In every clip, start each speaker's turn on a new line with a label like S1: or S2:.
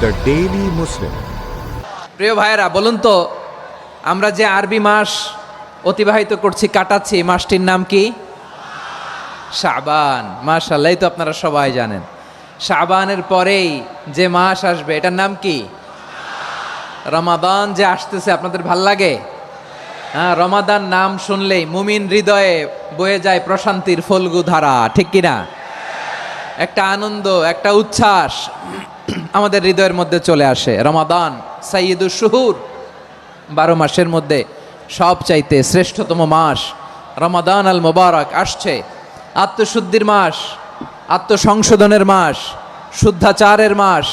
S1: The daily মুসলিম।
S2: প্রিয় ভাইয়েরা, বলুন তো, আমরা যে আরবি মাস অতিবাহিত করছি, কাটাচ্ছি, মাসটির নাম কি? শাবান। মাশাআল্লাহ, এই তো আপনারা সবাই জানেন। শাবানের পরেই যে মাস আসবে এটার নাম কি? রমাদান যে আসতেছে, আপনাদের ভাল লাগে? হ্যাঁ, রমাদান নাম শুনলেই মুমিন হৃদয়ে বয়ে যায় প্রশান্তির ফল্গু ধারা, ঠিক কিনা? একটা আনন্দ, একটা উচ্ছ্বাস আমাদের হৃদয়ের মধ্যে চলে আসে। রমাদান সাইয়্যিদুশ শুহুর, 12 মাসের মধ্যে সবচাইতে শ্রেষ্ঠতম মাস রমাদান আল মুবারক আসছে। আত্মশুদ্ধির মাস, আত্মসংশোধনের মাস, শুদ্ধাচারের মাস,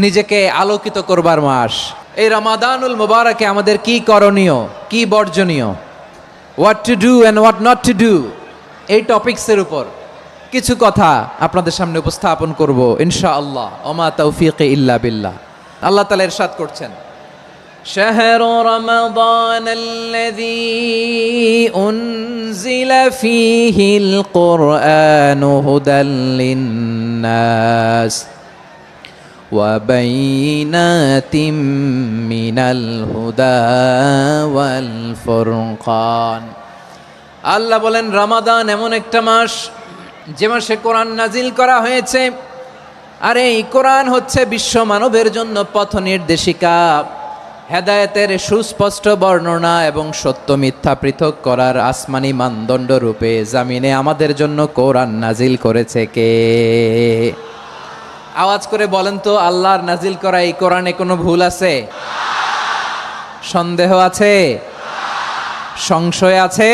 S2: নিজেকে আলোকিত করবার মাস। এই রমাদানুল মুবারকে আমাদের কি করণীয়, কি বর্জনীয়, what to do and what not to do, এই টপিকসের উপর কিছু কথা আপনাদের সামনে উপস্থাপন করব ইনশাআল্লাহ। ওমা তাওফীকি ইল্লা বিল্লাহ। আল্লাহ তাআলা ইরশাদ করছেন, শাহরু রমাদান আল্লাযী উনজিলা ফীহিল কুরআনু হুদাল লিন্নাস ওয়া বাইনাতিম মিনাল হুদা ওয়াল ফুরকান। আল্লাহ বলেন, রমাদান এমন একটা মাস যে মাসে কোরআন নাজিল করা হয়েছে। আর এই কোরআন হচ্ছে বিশ্ব মানবের জন্য পথ নির্দেশিকা, হেদায়েতের সুস্পষ্ট বর্ণনা এবং সত্য মিথ্যা পৃথক করার আসমানি মানদণ্ড রূপে জামিনে আমাদের জন্য কোরআন নাজিল করেছে কে? আওয়াজ করে বলেন তো, আল্লাহর নাজিল করা এই কোরআনে কোনো ভুল আছে? সন্দেহ আছে? সংশয় আছে?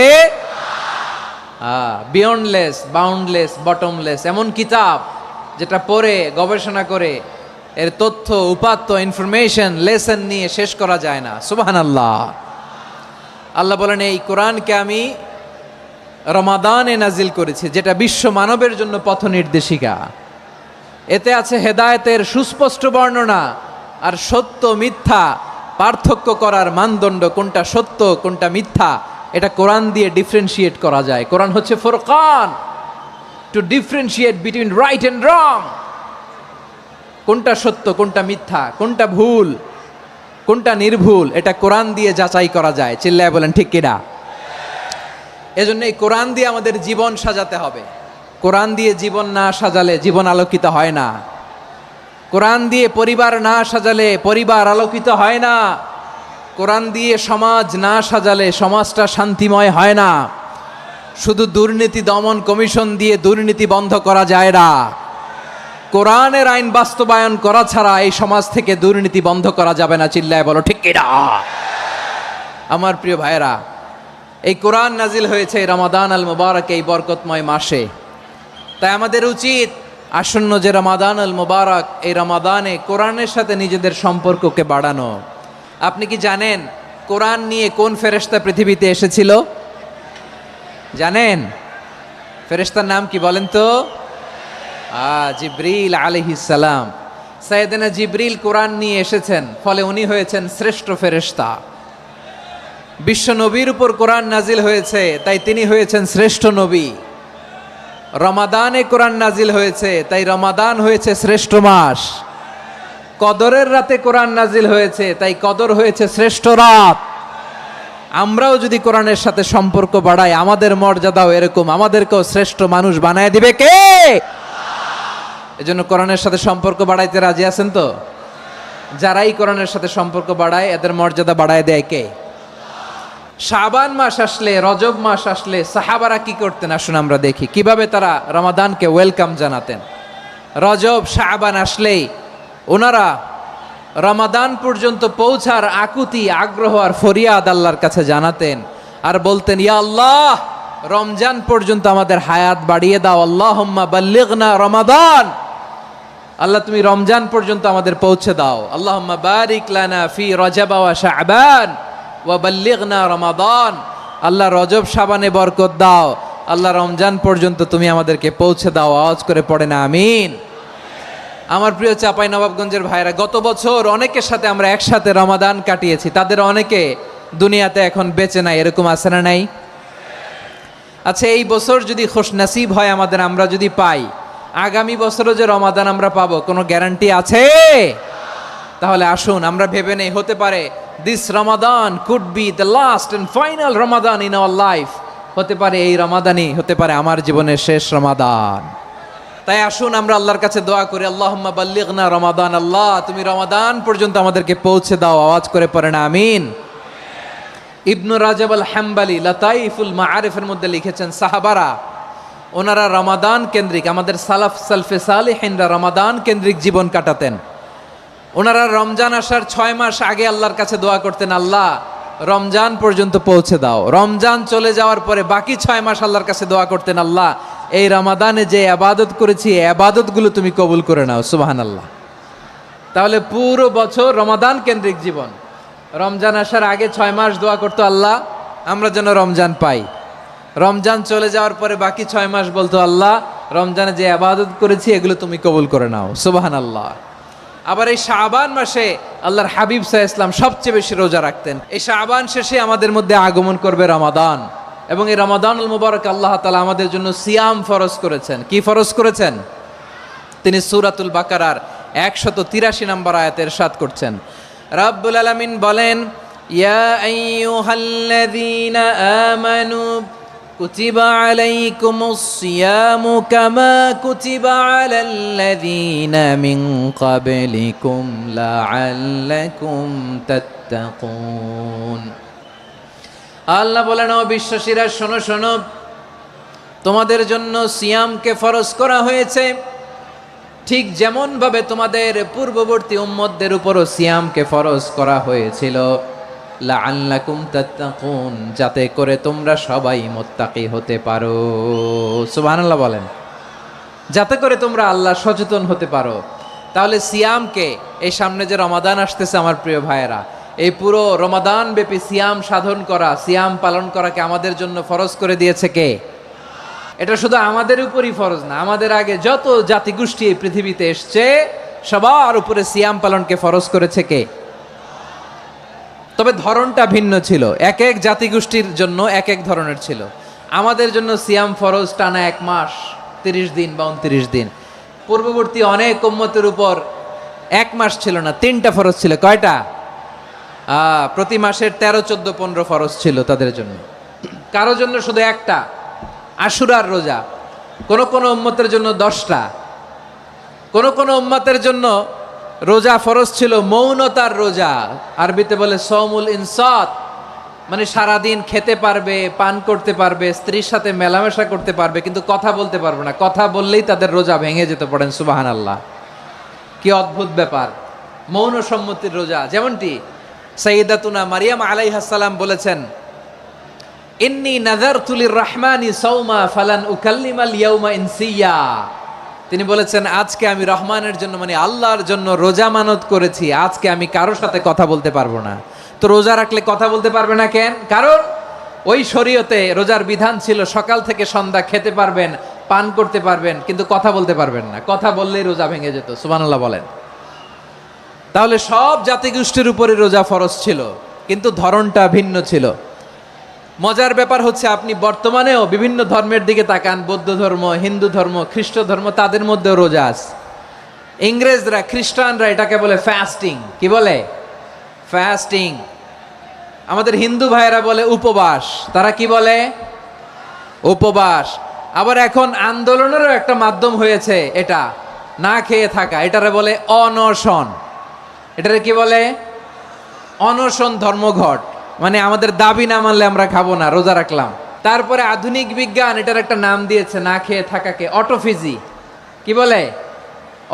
S2: বিয়ন্ডলেস, বাউন্ডলেস, বটমলেস, এমন কিতাব যেটা পড়ে গবেষণা করে এর তথ্য, উপাত্ত, ইনফরমেশন, লেসন নিয়ে শেষ করা যায় না। সুবহানাল্লাহ। আল্লাহ বলেন, এই কোরআনকে আমি রমাদানে নাজিল করেছি, যেটা বিশ্ব মানবের জন্য পথ নির্দেশিকা। এতে আছে হেদায়েতের সুস্পষ্ট বর্ণনা আর সত্য মিথ্যা পার্থক্য করার মানদণ্ড, কোনটা সত্য কোনটা মিথ্যা এটা কোরআন দিয়ে ডিফারেন্সিয়েট করা যায়। কোরআন হচ্ছে ফুরকান, to differentiate between right and wrong. কোনটা সত্য, কোনটা মিথ্যা, কোনটা ভুল, কোনটা নির্ভুল, এটা কোরআন দিয়ে যাচাই করা যায়। চিল্লায় বলেন ঠিক কিনা? এজন্য এই কোরআন দিয়ে আমাদের জীবন সাজাতে হবে। কোরআন দিয়ে জীবন না সাজালে জীবন আলোকিত হয় না। কোরআন দিয়ে পরিবার না সাজালে পরিবার আলোকিত হয় না। কোরআন দিয়ে সমাজ না সাজালে সমাজটা শান্তিময় হয় না। শুধু দুর্নীতি দমন কমিশন দিয়ে দুর্নীতি বন্ধ করা যায় না। কোরআনের আইন বাস্তবায়ন করা ছাড়া এই সমাজ থেকে দুর্নীতি বন্ধ করা যাবে না। চিল্লায় বলো ঠিক কিনা? আমার প্রিয় ভাইয়েরা, এই কোরআন নাজিল হয়েছে রমাদান আল মুবারক, এই বরকতময় মাসে। তাই আমাদের উচিত আসন্ন যে রমাদান আল মুবারক, এই রমাদানে কোরআনের সাথে নিজেদের সম্পর্ককে বাড়ানো। আপনি কি জানেন কোরআন নিয়ে কোন ফেরেশতা পৃথিবীতে এসেছিল? জানেন? ফেরেশতার নাম কি বলেন তো? জিবরিল আলাইহিস সালাম। সাইয়েদনা জিবরিল কোরআন নিয়ে এসেছেন, ফলে উনি হয়েছেন শ্রেষ্ঠ ফেরেশতা। বিশ্ব নবীর উপর কোরআন নাজিল হয়েছে, তাই তিনি হয়েছেন শ্রেষ্ঠ নবী। রমাদানে কোরআন নাজিল হয়েছে, তাই রমাদান হয়েছে শ্রেষ্ঠ মাস। কদরের রাতে কোরআন নাজিল হয়েছে, তাই কদর হয়েছে শ্রেষ্ঠ রাত। আমরাও যদি কোরআনের সাথে সম্পর্ক বাড়াই, আমাদের মর্যাদাও এরকম, আমাদেরকেও শ্রেষ্ঠ মানুষ বানায় দিবে কে? এজন্য কোরআনের সাথে সম্পর্ক বাড়াইতে রাজি আছেন তো? যারাই কোরআনের সাথে সম্পর্ক বাড়ায় এদের মর্যাদা বাড়ায় দেয় কে? শাবান মাস আসলে, রজব মাস আসলে সাহাবারা কি করতেন আসুন আমরা দেখি কিভাবে তারা রমাদানকে ওয়েলকাম জানাতেন। রজব শাবান আসলেই ওনারা রমাদান পর্যন্ত পৌঁছার আকুতি, আগ্রহ আর ফরিয়াদ আল্লাহর কাছে জানাতেন আর বলতেন, ইয়া আল্লাহ, রমজান পর্যন্ত আমাদের হায়াত বাড়িয়ে দাও। আল্লাহুম্মা বাল্লিগনা রমাদান, আল্লাহ তুমি রমজান পর্যন্ত আমাদের পৌঁছে দাও। আল্লাহুম্মা বারিক লানা ফি রজব ওয়া শাবান ওয়া বাল্লিগনা রমাদান, আল্লাহ রজব শাবানে বরকত দাও, আল্লাহ রমজান পর্যন্ত তুমি আমাদেরকে পৌঁছে দাও। আওয়াজ করে পড়ে না আমিন। আমার প্রিয় চাপাই নবাবগঞ্জের ভাইরা, গত বছর অনেকের সাথে আমরা একসাথে রমাদান কাটিয়েছি, তাদের অনেকে দুনিয়াতে এখন বেঁচে নাই, এরকম আছে না নাই? আচ্ছা, এই বছর যদি খুশনসিব হয় আমাদের, আমরা যদি পাই, আগামী বছরও যে রমাদান আমরা পাবো কোনো গ্যারান্টি আছে? তাহলে আসুন আমরা ভেবে নেই, হতে পারে this Ramadan could be the last and final Ramadan in our life. হতে পারে এই রমাদানই হতে পারে আমার জীবনের শেষ রমাদান। তাই আসুন আমরা আল্লাহর কাছে দোয়া করি, আল্লাহুম্মা বাল্লিগনা রমাদান। আল্লাহ তুমি রমাদান পর্যন্ত আমাদেরকে পৌঁছে দাও। আওয়াজ করে পড়েন আমিন। ইবনু রাজাব আল হাম্বালি লাতাইফুল মাআরিফের মধ্যে লিখেছেন, সাহাবারা ওনারা রমাদান কেন্দ্রিক, আমাদের সালফে সালেহিনরা রমাদান কেন্দ্রিক জীবন কাটাতেন। ওনারা রমজান আসার 6 মাস আগে আল্লাহর কাছে দোয়া করতেন, আল্লাহ রমজান পর্যন্ত পৌঁছে দাও। রমজান চলে যাওয়ার পরে বাকি 6 মাস আল্লাহর কাছে দোয়া করতেন, আল্লাহ এই রমাদানে যে ইবাদত করেছি এই ইবাদতগুলো তুমি কবুল করে নাও। সুবহানাল্লাহ। তাহলে পুরো বছর রমাদান কেন্দ্রিক জীবন। রমজান আসার আগে 6 মাস দোয়া করতো, আল্লাহ আমরা যেন রমজান পাই। রমজান চলে যাওয়ার পরে বাকি 6 মাস বলতো, আল্লাহ রমজানে যে ইবাদত করেছি এগুলো তুমি কবুল করে নাও। সুবহানাল্লাহ। আবার এই শাবান মাসে আল্লাহর হাবিব সাল্লাল্লাহু আলাইহি ওয়াসাল্লাম সবচেয়ে বেশি রোজা রাখতেন। এই শাবান শেষে আমাদের মধ্যে আগমন করবে রমাদান, এবং এই রমাদানুল মুবারক আল্লাহ তাআলা আমাদের জন্য সিয়াম ফরজ করেছেন। কি ফরজ করেছেন? তিনি সূরাতুল বাকারার 183 নম্বর আয়াতে ইরশাদ করছেন, রাব্বুল আলামিন বলেন, ইয়া আইয়ুহাল্লাযীনা আমানু কুতিবা আলাইকুমুস সিয়ামু কামা কুতিবা আলাল্লাযীনা মিন ক্বাবলিকুম লাআল্লাকুম তাত্তাকুন। আল্লাহ বলেন, ও বিশ্বাসীরা শোনো শোনো, তোমাদের জন্য সিয়ামকে ফরজ করা হয়েছে ঠিক যেমন ভাবে তোমাদের পূর্ববর্তী উম্মতদের উপরও সিয়ামকে ফরজ করা হয়েছিল, লাআল্লাকুম তাত্তাকুন, যাতে করে তোমরা সবাই মুত্তাকি হতে পারো। সুবহানাল্লাহ বলেন, যাতে করে তোমরা আল্লাহ সচেতন হতে পারো। তাহলে সিয়ামকে, এই সামনে যে রমাদান আসতেছে আমার প্রিয় ভাইয়েরা, এই পুরো রমাদান ব্যাপী সিয়াম সাধন করা, সিয়াম পালন করাকে আমাদের জন্য ফরজ করে দিয়েছে কে? এটা শুধু আমাদের উপরই ফরজ না, আমাদের আগে যত জাতিগোষ্ঠী এই পৃথিবীতে এসছে সবার উপরে সিয়াম পালনকে ফরজ করেছে কে? তবে ধরনটা ভিন্ন ছিল, এক এক জাতিগোষ্ঠীর জন্য এক এক ধরনের ছিল। আমাদের জন্য সিয়াম ফরজ টানা 1 মাস 30 দিন বা 29 দিন। পূর্ববর্তী অনেক উম্মতের উপর 1 মাস ছিল না, 3টা ফরজ ছিল। কয়টা? প্রতি মাসের 13, 14, 15 ফরজ ছিল তাদের জন্য। কারো জন্য শুধু একটা, আশুরার রোজা। কোন কোন উম্মতের জন্য 10টা। কোন কোন উম্মতের জন্য রোজা ফরজ ছিল মৌনতার রোজা, আরবিতে বলে সওমুল ইনসাত, মানে সারাদিন খেতে পারবে, পান করতে পারবে, স্ত্রীর সাথে মেলামেশা করতে পারবে, কিন্তু কথা বলতে পারবে না। কথা বললেই তাদের রোজা ভেঙে যেতে। পড়েন সুবহানাল্লাহ। কি অদ্ভুত ব্যাপার, মৌন সম্মতির রোজা। যেমনটি সাইয়্যিদাতুনা মারিয়াম আলাইহিস সালাম বলেছেন, ইন্নী নাযারতু লির-রাহমানি সাওমা ফালান উকাল্লিমাল ইয়াওমা ইনসিয়া। তিনি বলেছেন, আজকে আমি রহমানের জন্য, মানে আল্লাহর জন্য রোজা মানত করেছি, আজকে আমি কারোর সাথে কথা বলতে পারবো না। তো রোজা রাখলে কথা বলতে পারবে না কেন? কারণ ওই শরীয়তে রোজার বিধান ছিল সকাল থেকে সন্ধ্যা খেতে পারবেন, পান করতে পারবেন, কিন্তু কথা বলতে পারবেন না। কথা বললেই রোজা ভেঙে যেত। সুবহানাল্লাহ বলেন। তাহলে সব জাতিগোষ্ঠীর উপরে রোজা ফরজ ছিল, কিন্তু ধরনটা ভিন্ন ছিল। মজার ব্যাপার হচ্ছে, আপনি বর্তমানেও বিভিন্ন ধর্মের দিকে তাকান, বৌদ্ধ ধর্ম, হিন্দু ধর্ম, খ্রিস্ট ধর্ম, তাদের মধ্যেও রোজা আছে। ইংরেজরা, খ্রিস্টানরা এটাকে বলে ফাস্টিং। কি বলে? ফাস্টিং। আমাদের হিন্দু ভাইয়েরা বলে উপবাস। তারা কি বলে? উপবাস। আবার এখন আন্দোলনেরও একটা মাধ্যম হয়েছে এটা, না খেয়ে থাকা। এটারে বলে অনশন। এটারে কি বলে? অনশন ধর্মঘট। মানে আমাদের দাবি না মানলে আমরা খাবো না, রোজা রাখলাম। তারপরে আধুনিক বিজ্ঞান এটার একটা নাম দিয়েছে না খেয়ে থাকাকে, অটোফিজি। কি বলে?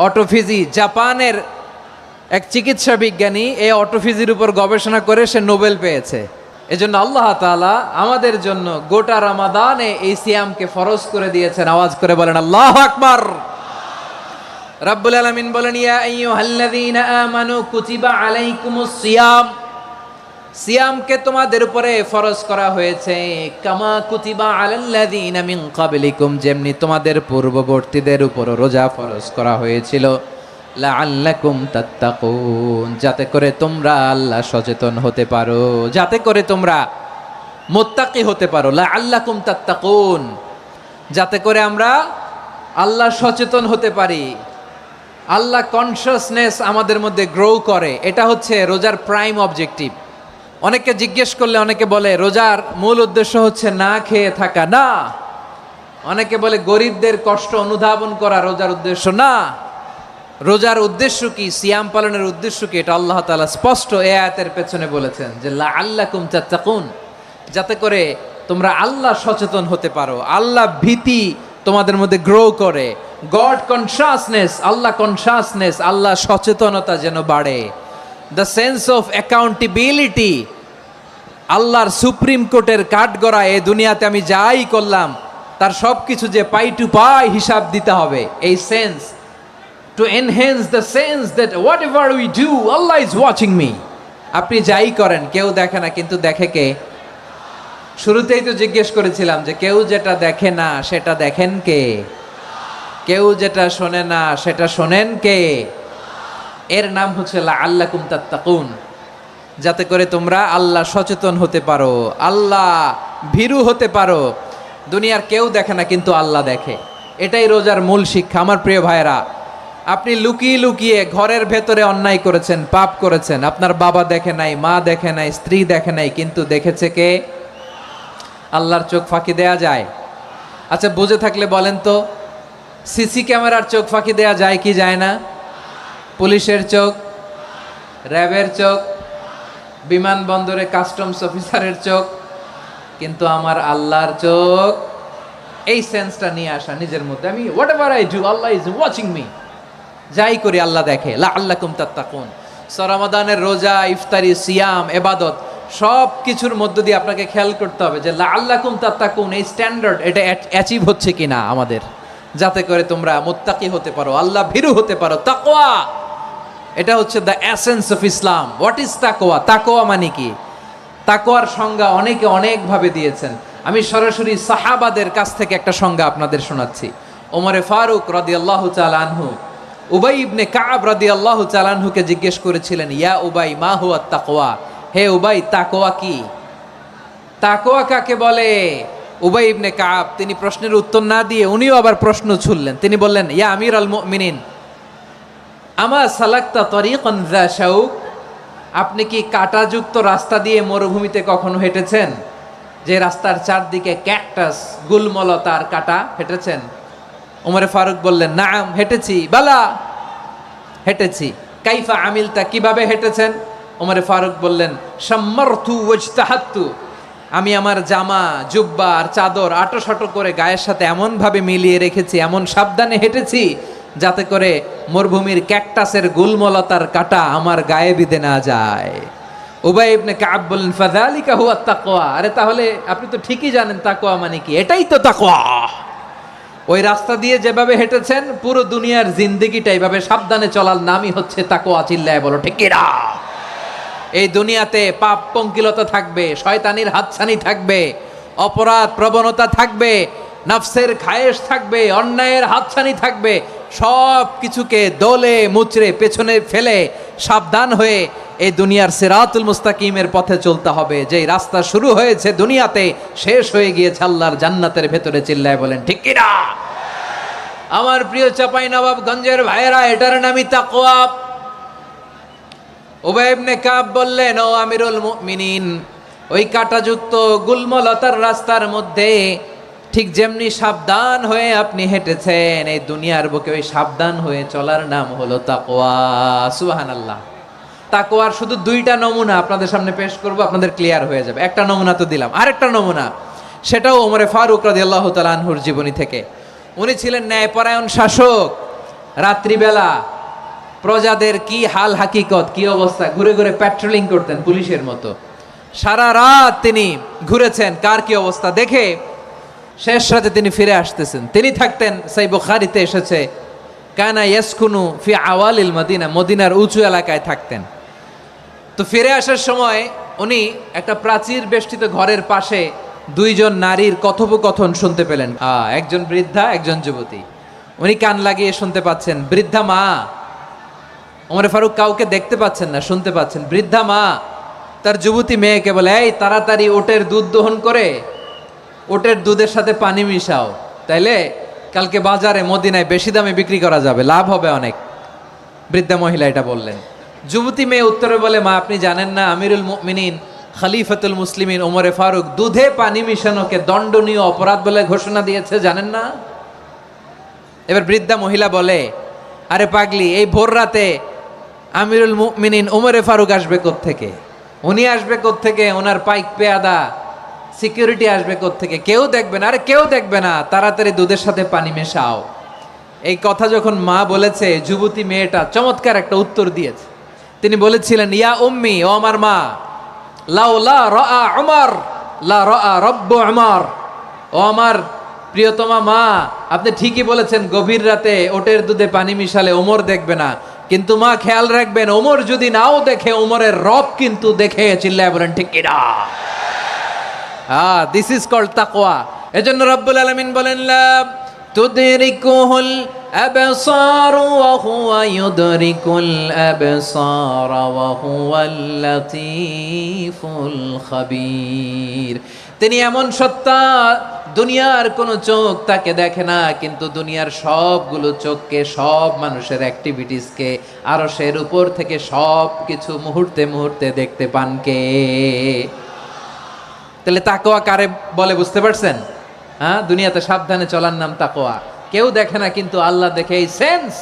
S2: অটোফিজি। জাপানের এক চিকিৎসা বিজ্ঞানী এই অটোফিজির উপর গবেষণা করে সে নোবেল পেয়েছে। এজন্য আল্লাহ তাআলা আমাদের জন্য গোটা রমাদানে এই সিয়ামকে ফরজ করে দিয়েছেন। আওয়াজ করে বলেন আল্লাহু আকবার। রাব্বুল আলামিন বলেন, ইয়া আইয়ুহাল্লাযীনা আমানু কুতিবা আলাইকুমুস সিয়াম, সিয়ামকে তোমাদের উপরে ফরজ করা হয়েছে কামা কুতিবা আলাল্লাযীনা মিন ক্বাবলিকুম, যেমনি তোমাদের পূর্ববর্তীদের উপর রোজা ফরজ করা হয়েছিল, লাআল্লাকুম তাত্তাকুন, যাতে করে তোমরা আল্লাহ সচেতন হতে পারো, যাতে করে তোমরা মুত্তাকি হতে পারো। লাআল্লাকুম তাত্তাকুন, যাতে করে আমরা আল্লাহ সচেতন হতে পারি। আল্লাহ কনসিয়াসনেস আমাদের মধ্যে গ্রো করে, এটা হচ্ছে রোজার প্রাইম অবজেক্টিভ। অনেকে জিজ্ঞেস করলে অনেকে বলে রোজার মূল উদ্দেশ্য হচ্ছে না খেয়ে থাকা, না। অনেকে বলে গরিবদের কষ্ট অনুধাবন করা রোজার উদ্দেশ্য, না। রোজার উদ্দেশ্য কি, সিয়াম পালনের উদ্দেশ্য কি, এটা আল্লাহ তাআলা স্পষ্ট এই আয়াতের পেছনে বলেছেন যে লাআল্লাকুম তাত্তাকুন, যাতে করে তোমরা আল্লাহ সচেতন হতে পারো, আল্লাহ ভীতি তোমাদের মধ্যে গ্রো করে, গড কনশাসনেস, আল্লাহ কনশাসনেস, আল্লাহ সচেতনতা যেন বাড়ে, দ্য সেন্স অফ অ্যাকাউন্টেবিলিটি, আল্লাহর সুপ্রিম কোর্টের কাঠগড়া এই দুনিয়াতে আমি যাই করলাম তার সব কিছু যে পাই টু পাই হিসাব দিতে হবে, এই sense, to enhance the sense that whatever we do, Allah is watching me. আপনি যাই করেন কেউ দেখে না, কিন্তু দেখে কে? শুরুতেই তো জিজ্ঞেস করেছিলাম যে কেউ যেটা দেখে না সেটা দেখেন কে? কেউ যেটা শোনে না সেটা শোনেন কে? এর নাম হচ্ছে লাআল্লাকুম তাত্তাকুন, যাতে করে তোমরা আল্লাহ সচেতন হতে পারো, আল্লাহ ভীরু হতে পারো। দুনিয়ার কেউ দেখে না, কিন্তু আল্লাহ দেখে। এটাই রোজার মূল শিক্ষা। আমার প্রিয় ভাইরা, আপনি লুকিয়ে লুকিয়ে ঘরের ভেতরে অন্যায় করেছেন, পাপ করেছেন, আপনার বাবা দেখে নাই, মা দেখে নাই, স্ত্রী দেখে নাই, কিন্তু দেখেছে কে? আল্লাহর চোখ ফাঁকি দেয়া যায়? আচ্ছা, বুঝে থাকলে বলেন তো, সিসি ক্যামেরার চোখ ফাঁকি দেয়া যায় কি যায় না? পুলিশের চোখ, র্যাবের চোখ, বিমানবন্দরে কাস্টমস অফিসারের চোখ, কিন্তু আমার আল্লাহর চোখ। এই সেন্সটা নিয়ে আসা নিজের মধ্যে, আমি what ever I do Allah is watching me, যাই করি আল্লাহ দেখে। লাআল্লাকুম তাত্তাকুন। রমাদানের রোজা, ইফতারি, সিয়াম, ইবাদত সব কিছুর মধ্য দিয়ে আপনাকে খেয়াল করতে হবে যে লাআল্লাকুম তাত্তাকুন এই স্ট্যান্ডার্ড এটা অ্যাচিভ হচ্ছে কিনা আমাদের, যাতে করে তোমরা মুত্তাকি হতে পারো, আল্লাহ ভীরু হতে পারো। তাকওয়া, এটা হচ্ছে the essence of Islam. What is তাকওয়া? তাকওয়া মানে কি? তাকওয়ার সংজ্ঞা অনেকে অনেকভাবে দিয়েছেন। আমি সরাসরি সাহাবাদের কাছ থেকে একটা সংজ্ঞা আপনাদের শোনাচ্ছি। ওমরে ফারুক রাদিয়াল্লাহু তাআলা আনহু উবাই ইবনে কাব রাদিয়াল্লাহু তাআলা আনহুকে জিজ্ঞেস করেছিলেন, ইয়া উবাই মা হুয়া তাকওয়া, হে উবাই তাকওয়া কি? তাকওয়া কাকে বলে? উবাই ইবনে কাব তিনি প্রশ্নের উত্তর না দিয়ে উনিও আবার প্রশ্ন ছুড়লেন। তিনি বললেন, ইয়া আমিরাল মুমিনিন আমা সালাকতা তরিকান যা শাউক, আপনি কি কাঁটাযুক্ত রাস্তা দিয়ে মরুভূমিতে কখনো হেঁটেছেন? যে রাস্তার চারদিকে ক্যাকটাস, গুলমলতার কাঁটা, হেঁটেছেন? ওমরে ফারুক বললেন, নাম হেঁটেছি। বালা, হেঁটেছি। কাইফা আমিলতা, কিভাবে হেঁটেছেন? ওমরে ফারুক বললেন, শাম্মারতু ওয়াজতাহাত্তু, আমি আমার জামা, জুব্বা আর চাদর আটোসাটো করে গায়ের সাথে এমনভাবে মিলিয়ে রেখেছি, এমন সাবধানে হেঁটেছি যাতে করে মরুভূমির ক্যাকটাসের গুলমলতার কাঁটা আমার গায়ে বিঁধে না যায়। উবাই ইবনে কাব বললেন, ফাযালিকা হুয়া তাকওয়া, আরে তাহলে আপনি তো ঠিকই জানেন তাকওয়া মানে কি, এটাই তো তাকওয়া। ওই রাস্তা দিয়ে যেভাবে হেঁটেছেন পুরো দুনিয়ার জিন্দেগিটা এইভাবে সাবধানে চলার নামই হচ্ছে তাকওয়া। চিল্লায় বলো ঠিক কি না? এই দুনিয়াতে পাপ পঙ্কিলতা থাকবে, শয়তানির হাতছানি থাকবে, অপরাধ প্রবণতা থাকবে, নফসের খায়েশ থাকবে, অন্যায়ের হাতছানি থাকবে, সব কিছুকে দোলে মুচড়ে পেছনে ফেলে সাবধান হয়ে এই দুনিয়ার সিরাতুল মুস্তাকিমের পথে চলতে হবে। যেই রাস্তা শুরু হয়েছে দুনিয়াতে, শেষ হয়ে গিয়েছে আল্লাহর জান্নাতের ভেতরে। চিল্লায় বলেন ঠিক কি না? আমার প্রিয় চাপাই নবাবগঞ্জের ভাইয়েরা, এটার নামই তাকওয়া। উবাই ইবনে কাব বললেন, ও আমিরুল মুমিনিন, ওই কাঁটাযুক্ত গুলমলতার রাস্তার মধ্যে ঠিক যেমনি সাবধান হয়ে আপনি হেঁটেছেন, এই দুনিয়ার বুকে ওই সাবধান হয়ে চলার নাম হলো তাকওয়া। সুবহানাল্লাহ। তাকওয়ার শুধু দুইটা নমুনা আপনাদের সামনে পেশ করব, আপনাদের ক্লিয়ার হয়ে যাবে। একটা নমুনা তো দিলাম, আরেকটা নমুনা, সেটাও ওমরে ফারুক রাদিয়াল্লাহু তাআলা আনহুর জীবনী থেকে। উনি ছিলেন ন্যায়পরায়ণ শাসক। রাত্রিবেলা প্রজাদের কি হাল হাকিকত, কি অবস্থা, ঘুরে ঘুরে প্যাট্রোলিং করতেন পুলিশের মতো। সারা রাত তিনি ঘুরেছেন কার কি অবস্থা দেখে, শেষ রাতে তিনি ফিরে আসতেছেন। তিনি থাকতেন, সেই বুখারীতে এসেছে, কানা ইয়াসকুনু ফি আওয়ালিল মদিনা, মদিনার উঁচু এলাকায় থাকতেন। তো ফিরে আসার সময় উনি একটা প্রাচীর বেষ্টিত ঘরের পাশে দুইজন নারীর কথোপকথন শুনতে পেলেন। একজন বৃদ্ধা, একজন যুবতী। উনি কান লাগিয়ে শুনতে পাচ্ছেন। বৃদ্ধা মা, ওমর ফারুক কাউকে দেখতে পাচ্ছেন না, শুনতে পাচ্ছেন। বৃদ্ধা মা তার যুবতী মেয়েকে বলে, এই তাড়াতাড়ি ওটের দুধ দহন করে ওটের দুধের সাথে পানি মিশাও, তাইলে কালকে বাজারে মদিনায় বেশি দামে বিক্রি করা যাবে, লাভ হবে অনেক। বৃদ্ধা মহিলা এটা বললেন। যুবতী মেয়ে উত্তরে বলে, মা আপনি জানেন না আমিরুল মুমিনিন খলিফাতুল মুসলিমিন ওমরে ফারুক দুধে পানি মিশানোকে দণ্ডনীয় অপরাধ বলে ঘোষণা দিয়েছে, জানেন না? এবার বৃদ্ধা মহিলা বলে, আরে পাগলি, এই ভোর রাতে আমিরুল মুমিনিন ওমরে ফারুক আসবে কোত্থেকে? উনি আসবে কোত্থেকে? ওনার পাইক পেয়াদা সিকিউরিটি আসবে কোত্থেকে? কেউ দেখবে না। আরে কেউ দেখবে না, তাড়াতাড়ি দুধের সাথে পানি মেশাও। এই কথা যখন মা বলেছে, যুবতী মেয়েটা চমৎকার একটা উত্তর দিয়েছে। তিনি বলেছিলেন, ইয়া উম্মি, ও আমার মা, লাউলা রাআ উমর লা রাআ রব্বু উমর। ও আমার প্রিয়তমা মা, আপনি ঠিকই বলেছেন, গভীর রাতে ওটের দুধে পানি মিশালে ওমর দেখবে না, কিন্তু মা খেয়াল রাখবেন, ওমর যদি নাও দেখে, ওমরের রব কিন্তু দেখে। চিল্লায় বলেন ঠিক কিনা? দিস ইজ কল্ড তাকওয়া। এজন্য রব্বুল আলামিন বলেন, লা তুদরিকুহুল আবসার ওয়া হুয়া ইউদরিকুল আবসার ওয়া হুয়াল লাতীফুল খাবীর। তিনি এমন সত্তা, দুনিয়ার কোনো চোখ তাকে দেখে না, কিন্তু দুনিয়ার সবগুলো চোখকে, সব মানুষের অ্যাক্টিভিটিসকে, আরশের উপর থেকে সব কিছু মুহূর্তে মুহূর্তে দেখতে পান কে? তাহলে তাকওয়া কারে বলে বুঝতে পারছেন? দুনিয়াতে সাবধানে চলার নাম তাকওয়া। কেউ দেখে না, কিন্তু আল্লাহ দেখে। এই সেন্স,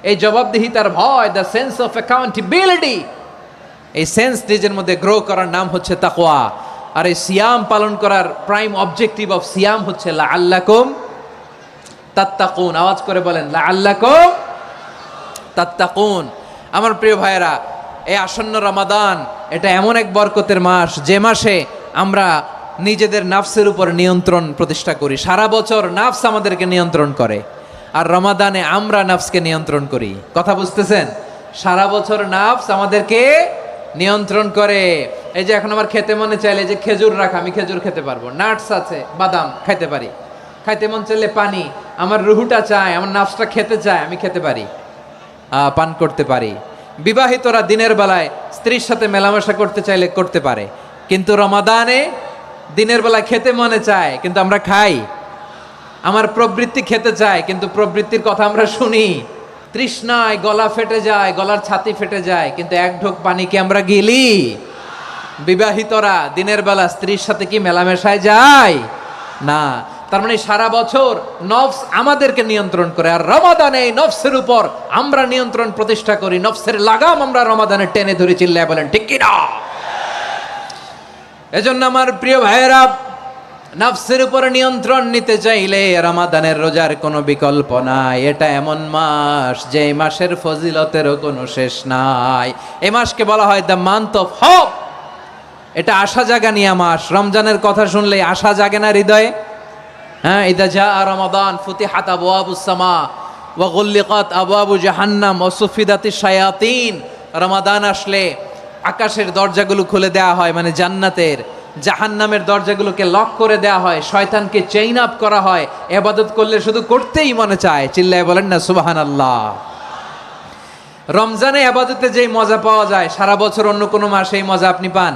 S2: এই জবাবদিহিতার ভয়, দ্য সেন্স অফ অ্যাকাউন্টেবিলিটি, এই সেন্স নিজের মধ্যে গ্রো করার নাম হচ্ছে তাকওয়া। আর এই সিয়াম পালন করার প্রাইম অবজেক্টিভ অফ সিয়াম হচ্ছে লাআল্লাকুম তাত্তাকুন। আওয়াজ করে বলেন, লাআল্লাকুম তাত্তাকুন। আমার প্রিয় ভাইয়েরা, এই আসন্ন রমাদান, এটা এমন এক বরকতের মাস, যে মাসে আমরা নিজেদের নাফসের উপর নিয়ন্ত্রণ প্রতিষ্ঠা করি। সারা বছর নাফস আমাদেরকে নিয়ন্ত্রণ করে, আর রমাদানে আমরা নাফসকে নিয়ন্ত্রণ করি। কথা বুঝতেছেন? সারা বছর নাফস আমাদেরকে নিয়ন্ত্রণ করে। এই যে এখন আমার খেতে মনে চাইলে যে খেজুর রাখা, আমি খেজুর খেতে পারবো, নাটস আছে, বাদাম খাইতে পারি। খাইতে মন চাইলে পানি, আমার রুহুটা চায়, আমার নাফসটা খেতে চায়, আমি খেতে পারি, পান করতে পারি। বিবাহিতরা দিনের বেলায় স্ত্রীর সাথে মেলামেশা করতে চাইলে করতে পারে, কিন্তু রমাদানে দিনের বেলায় খেতে মনে চায়, কিন্তু আমরা খাই। আমার প্রবৃত্তি খেতে চায়, কিন্তু প্রবৃত্তির কথা আমরা শুনি। তৃষ্ণায় গলা ফেটে যায়, গলার ছাতি ফেটে যায়, কিন্তু এক ঢোক পানি কি আমরা গিলি? বিবাহিতরা দিনের বেলা স্ত্রীর সাথে কি মেলামেশায় যায়? না। তার মানে সারা বছর নফস আমাদেরকে নিয়ন্ত্রণ করে, আর রমাদানে এই নফসের উপর আমরা নিয়ন্ত্রণ প্রতিষ্ঠা করি। নফসের লাগাম আমরা রমাদানে টেনে ধরে। চিল্লায় বলেন ঠিক কিনা? এজন্য আমার প্রিয় ভাইয়েরা, নফসের উপর নিয়ন্ত্রণ নিতে চাইলে রমাদানের রোজার কোনো বিকল্প নাই। এটা এমন মাস, যে মাসের ফজিলতেরও কোনো শেষ নাই। এই মাসকে বলা হয় দ্য মান্থ অফ হোপ। এটা আশা জাগানিয়া মাস। রমজানের কথা শুনলে আশা জাগে না হৃদয়ে? হ্যাঁ, ইদা জাআ রমাদান ফুতিহাত আবওয়াবুস সামা ওয়া গুল্লিকাত আবওয়াবু জাহান্নাম ওয়া সুফিদাতিশ শায়াতিন। রমাদান আসলে আকাশের দরজাগুলো খুলে দেওয়া হয়, মানে জান্নাতের। জাহান্নামের দরজাগুলোকে লক করে দেওয়া হয়, শয়তানকে চেইন আপ করা হয়। ইবাদত করলে শুধু করতেই মনে চায়। চিল্লায় বলেন না সুবহানাল্লাহ। রমজানে ইবাদতে যেই মজা পাওয়া যায়, সারা বছর অন্য কোনো মাসে এই মজা আপনি পান?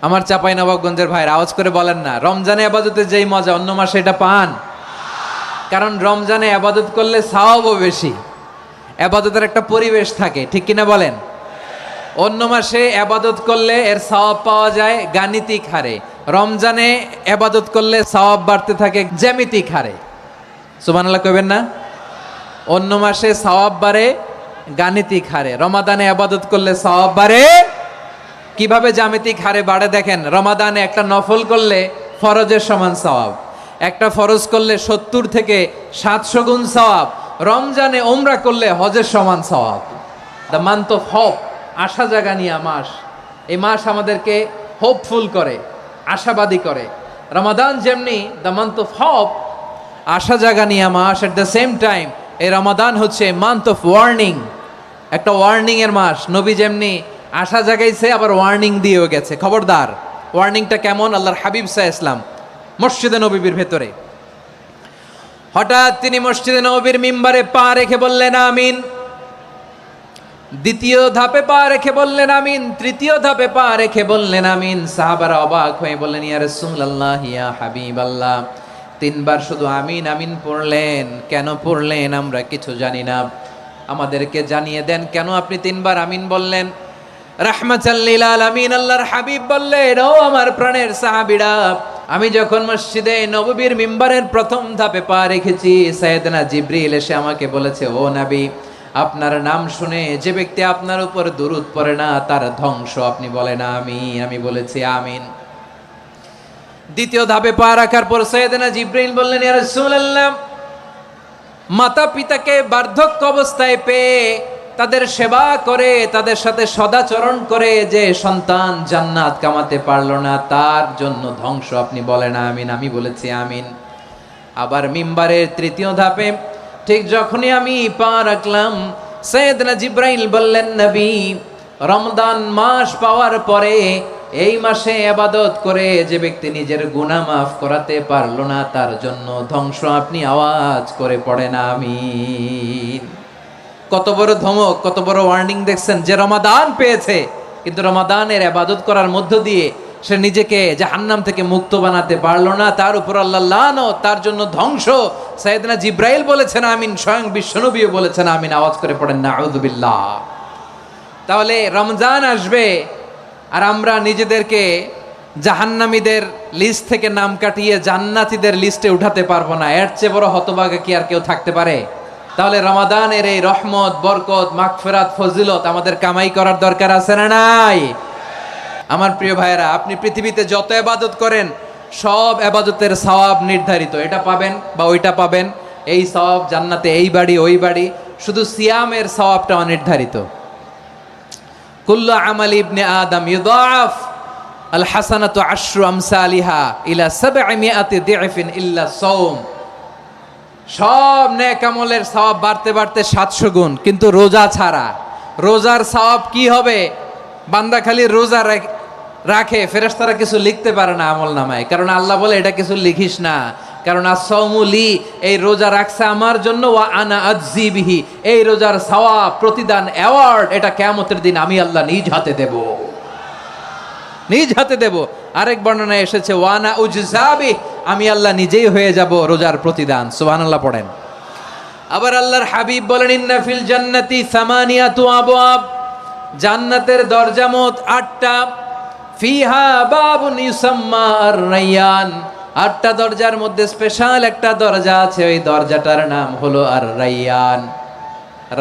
S2: আমার চাঁপাইনবাবগঞ্জের ভাইরা আওয়াজ করে বলেন না, রমজানে ইবাদতে যেই মজা অন্য মাসে এটা পান? কারণ রমজানে ইবাদত করলে সওয়াবও বেশি, ইবাদতের একটা পরিবেশ থাকে, ঠিক কিনা বলেন? অন্য মাসে ইবাদত করলে এর সওয়াব পাওয়া যায় গাণিতিক হারে, রমজানে ইবাদত করলে সওয়াব বাড়তে থাকে জ্যামিতিক হারে। সুবহানাল্লাহ কইবেন না? অন্য মাসে সওয়াব বাড়ে গাণিতিক হারে, রমাদানে ইবাদত করলে সওয়াব বাড়ে কিভাবে? জ্যামিতিক হারে বাড়ে। দেখেন, রমাদানে একটা নফল করলে ফরজের সমান সওয়াব, একটা ফরজ করলে 70 থেকে 700 গুণ সওয়াব। রমজানে ওমরা করলে হজের সমান সওয়াব। দ্য মান্থ অফ হোপ, আশা জাগানিয়া মাস। এই মাস আমাদেরকে হোপফুল করে, আশাবাদী করে। রমাদান যেমনি দ্য মান্থ অফ হোপ, আশা জাগানিয়া মাস, এট দ্য সেম টাইম এই রমাদান হচ্ছে মান্থ অফ ওয়ার্নিং, একটা ওয়ার্নিং এর মাস। নবী যেমনি আশা জাগাইছে, আবার ওয়ার্নিং দিয়েও গেছে, খবরদার। ওয়ার্নিংটা কেমন? আল্লাহর হাবিব সাল্লাল্লাহু আলাইহি ওয়াসাল্লাম মসজিদে নববীর ভেতরে, হঠাৎ তিনি মসজিদে নববীর মিম্বারে পা রেখে বললেন আমিন। দ্বিতীয় ধাপে পা রেখে বললেন আমিন, তৃতীয় ধাপে পা রেখে বললেন আমিন। সাহাবারা অবাক হয়ে বললেন, ইয়া রাসূলুল্লাহ, ইয়া হাবিবাল্লাহ, 3 বার শুধু আমিন আমিন পড়লেন, কেন পড়লেন আমরা কিছু জানি না। আমাদেরকে জানিয়ে দেন কেন আপনি 3 বার আমিন বললেন। রাহমাতাল লিল আলামিন আল্লাহর হাবিব বললেন, ও আমার প্রাণের সাহাবীরা, আমি যখন মসজিদে নববীর মিম্বারের প্রথম ধাপে পা রেখেছি, সাইয়েদনা জিবরিল এসে আমাকে বলেছে, ও নবী, আপনার নাম শুনে যে ব্যক্তি আপনার উপর দুরূদ পড়ে না তার ধ্বংস। আপনি বলেন আমিন। আমি বলেছি আমিন। দ্বিতীয় ধাপে পা রাখার পর সাইয়েদনা জিবরিল বললেন, ইয়া রাসূলুল্লাহ, মাতা পিতাকে বার্ধক্য অবস্থায় পেয়ে তাদের সেবা করে, তাদের সাথে সদাচরণ করে যে সন্তান জান্নাত কামাতে পারলো না তার জন্য ধ্বংস। আপনি বলেন আমিন। আমি বলেছি আমিন। আবার মিম্বারের তৃতীয় ধাপে ঠিক যখনই আমি পা রাখলাম, সাইয়েদনা জিবরাইল বললেন, নবী, রমজান মাস পাওয়ার পরে এই মাসে ইবাদত করে যে ব্যক্তি নিজের গুনাহ মাফ করাতে পারলো না তার জন্য ধ্বংস। আপনি আওয়াজ করে পড়েন আমিন। কত বড় ধমক, কত বড় ওয়ার্নিং দেখছেন, যে রমাদান পেয়েছে কিন্তু রমাদানের ইবাদত করার মধ্য দিয়ে সে নিজেকে জাহান্নাম থেকে মুক্ত বানাতে পারলো না, তার উপর আল্লাহ লানত, তার জন্য ধ্বংস। সাইয়েদনা জিবরাইল বলেছেন আমিন, স্বয়ং বিশ্বনবীও বলেছেন আমিন। আওয়াজ করে পড়েন নাউযুবিল্লাহ। তাহলে রমজান আসবে আর আমরা নিজেদেরকে জাহান্নামীদের লিস্ট থেকে নাম কাটিয়ে জান্নাতীদের লিস্টে উঠাতে পারবো না। এর চেয়ে বড় হতভাগা কি আর কেউ থাকতে পারে? তাহলে রমাদানের এই রহমত, বরকত, মাগফিরাত, ফজিলত আমাদের কামাই করার দরকার আছে না নাই? আমার প্রিয় ভাইয়েরা, আপনি পৃথিবীতে যত ইবাদত করেন সব ইবাদতের সওয়াব নির্ধারিত। এটা পাবেন বা ওইটা পাবেন, এই সওয়াব জান্নাতে, এই বাড়ি ওই বাড়ি। শুধু সিয়ামের সওয়াবটা অনির্ধারিত। কুল্লু আমালি ইবনে আদম ইউদাআফ আল হাসানাতু আশরু আমসালিহা ইলা 700 দি'ফিন ইল্লা সাওম। সব নেক আমলের সওয়াব বাড়তে বাড়তে 700 গুণ, কিন্তু রোজা ছাড়া। রোজার সওয়াব কি হবে? বান্দা খালি রোজা রাখে, ফেরেশতারা কিছু লিখতে পারে না আমল নামায়, কারণ আল্লাহ বলে এটা কিছু লিখিস না, কারণ as-সাওমু লি, এই রোজা রাখছে আমার জন্য, ওয়া আনা আজজি বিহি, এই রোজার সওয়াব, প্রতিদান, অ্যাওয়ার্ড এটা কিয়ামতের দিন আমি আল্লাহ নিজ হাতে দেব, নিজ হাতে দেব। আরেক বর্ণনায় এসেছে ওয়ানা উজজাবি, আমি আল্লাহ নিজেই হয়ে যাব রোজার প্রতিদান। সুবহানাল্লাহ পড়েন। আবার আল্লাহর হাবিব বলেন, ইন্না ফিল জান্নাতি সামানিয়াতু আবওয়াব, জান্নাতের দরজা মোট 8টা। ফিহা বাবুন ইউসাম্মা আর-রায়্যান, 8টা দরজার মধ্যে স্পেশাল একটা দরজা আছে, ওই দরজাটার নাম হলো আর-রায়্যান।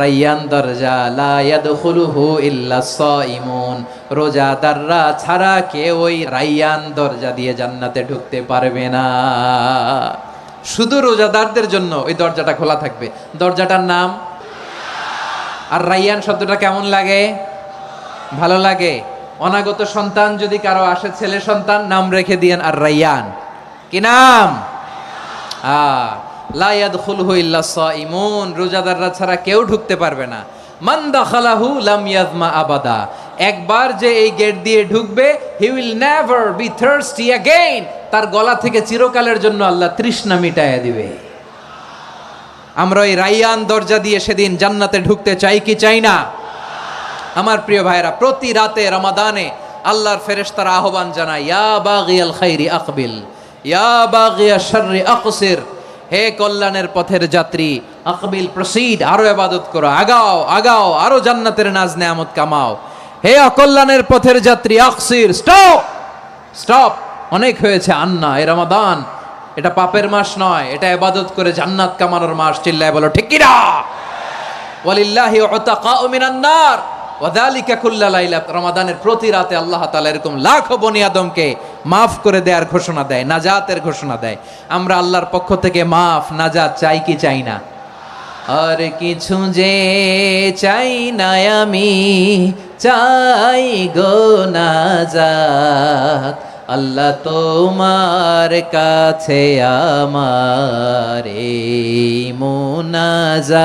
S2: রায়্যান দরজা, লা ইয়াদখুলুহু ইল্লা সাইমুন, রোজাদাররা ছাড়া কেউ ওই রায়্যান দরজা দিয়ে জান্নাতে ঢুকতে পারবে না। শুধু রোজাদারদের জন্য ওই দরজাটা খোলা থাকবে। দরজাটার নাম আর রায়্যান। শব্দটা কেমন লাগে? ভালো লাগে। অনাগত সন্তান যদি কারো আসে, ছেলে সন্তান, নাম রেখে দিয়েন আর রায়্যান। কি নাম? লা ইয়াদখুলুহু ইল্লা সাইমুন, রোজাদাররা ছাড়া কেউ ঢুকতে পারবে না। মান দাখালাহু লাম ইয়াজমা আবাদা, একবার যে এই গেট দিয়ে ঢুকবে, he will never be thirsty again, তার গলা থেকে চিরকালের জন্য আল্লাহ তৃষ্ণা মিটাইয়া দিবে। আমরা এই রায়্যান দরজা দিয়ে সেদিন জান্নাতে ঢুকতে চাই কি চাই না? আমার প্রিয় ভাইরা, প্রতি রাতে রমাদানে আল্লাহর ফেরেশতারা আহ্বান জানায়, ইয়া বাগিয়াল খাইরি আকবিল, ইয়া বাগিয়াশ শাররি আকসির, হে কল্যাণের পথের যাত্রী, আকবিল, প্রসিড, আরো ইবাদত করো, আগাও আগাও, আরো জান্নাতের নাজ নেয়ামত কামাও। হে অকল্যাণের পথের যাত্রী, আকসির, স্টপ স্টপ, অনেক হয়েছে। আন্না, এ রমাদান এটা পাপের মাস নয়, এটা ইবাদত করে জান্নাত কামানোর মাস। চিল্লায় বলো ঠিক কি না? ওয়ালিল্লাহি উতাকাউ মিনান নার ওয়াযালিকা কুল্লা লাইলা, রমাদানের প্রতি রাতে আল্লাহ তাআলা এরকম লাখো বনি আদমকে মাফ করে দেওয়ার ঘোষণা দেয়, নাজাতের ঘোষণা দেয়। আমরা আল্লাহর পক্ষ থেকে মাফ, নাজাত চাই কি চাই না? আর কিছু যে চাই না আমি, চাই গো নাজাত, আল্লাহ তোমার কাছে আমার এই মুনাজাত।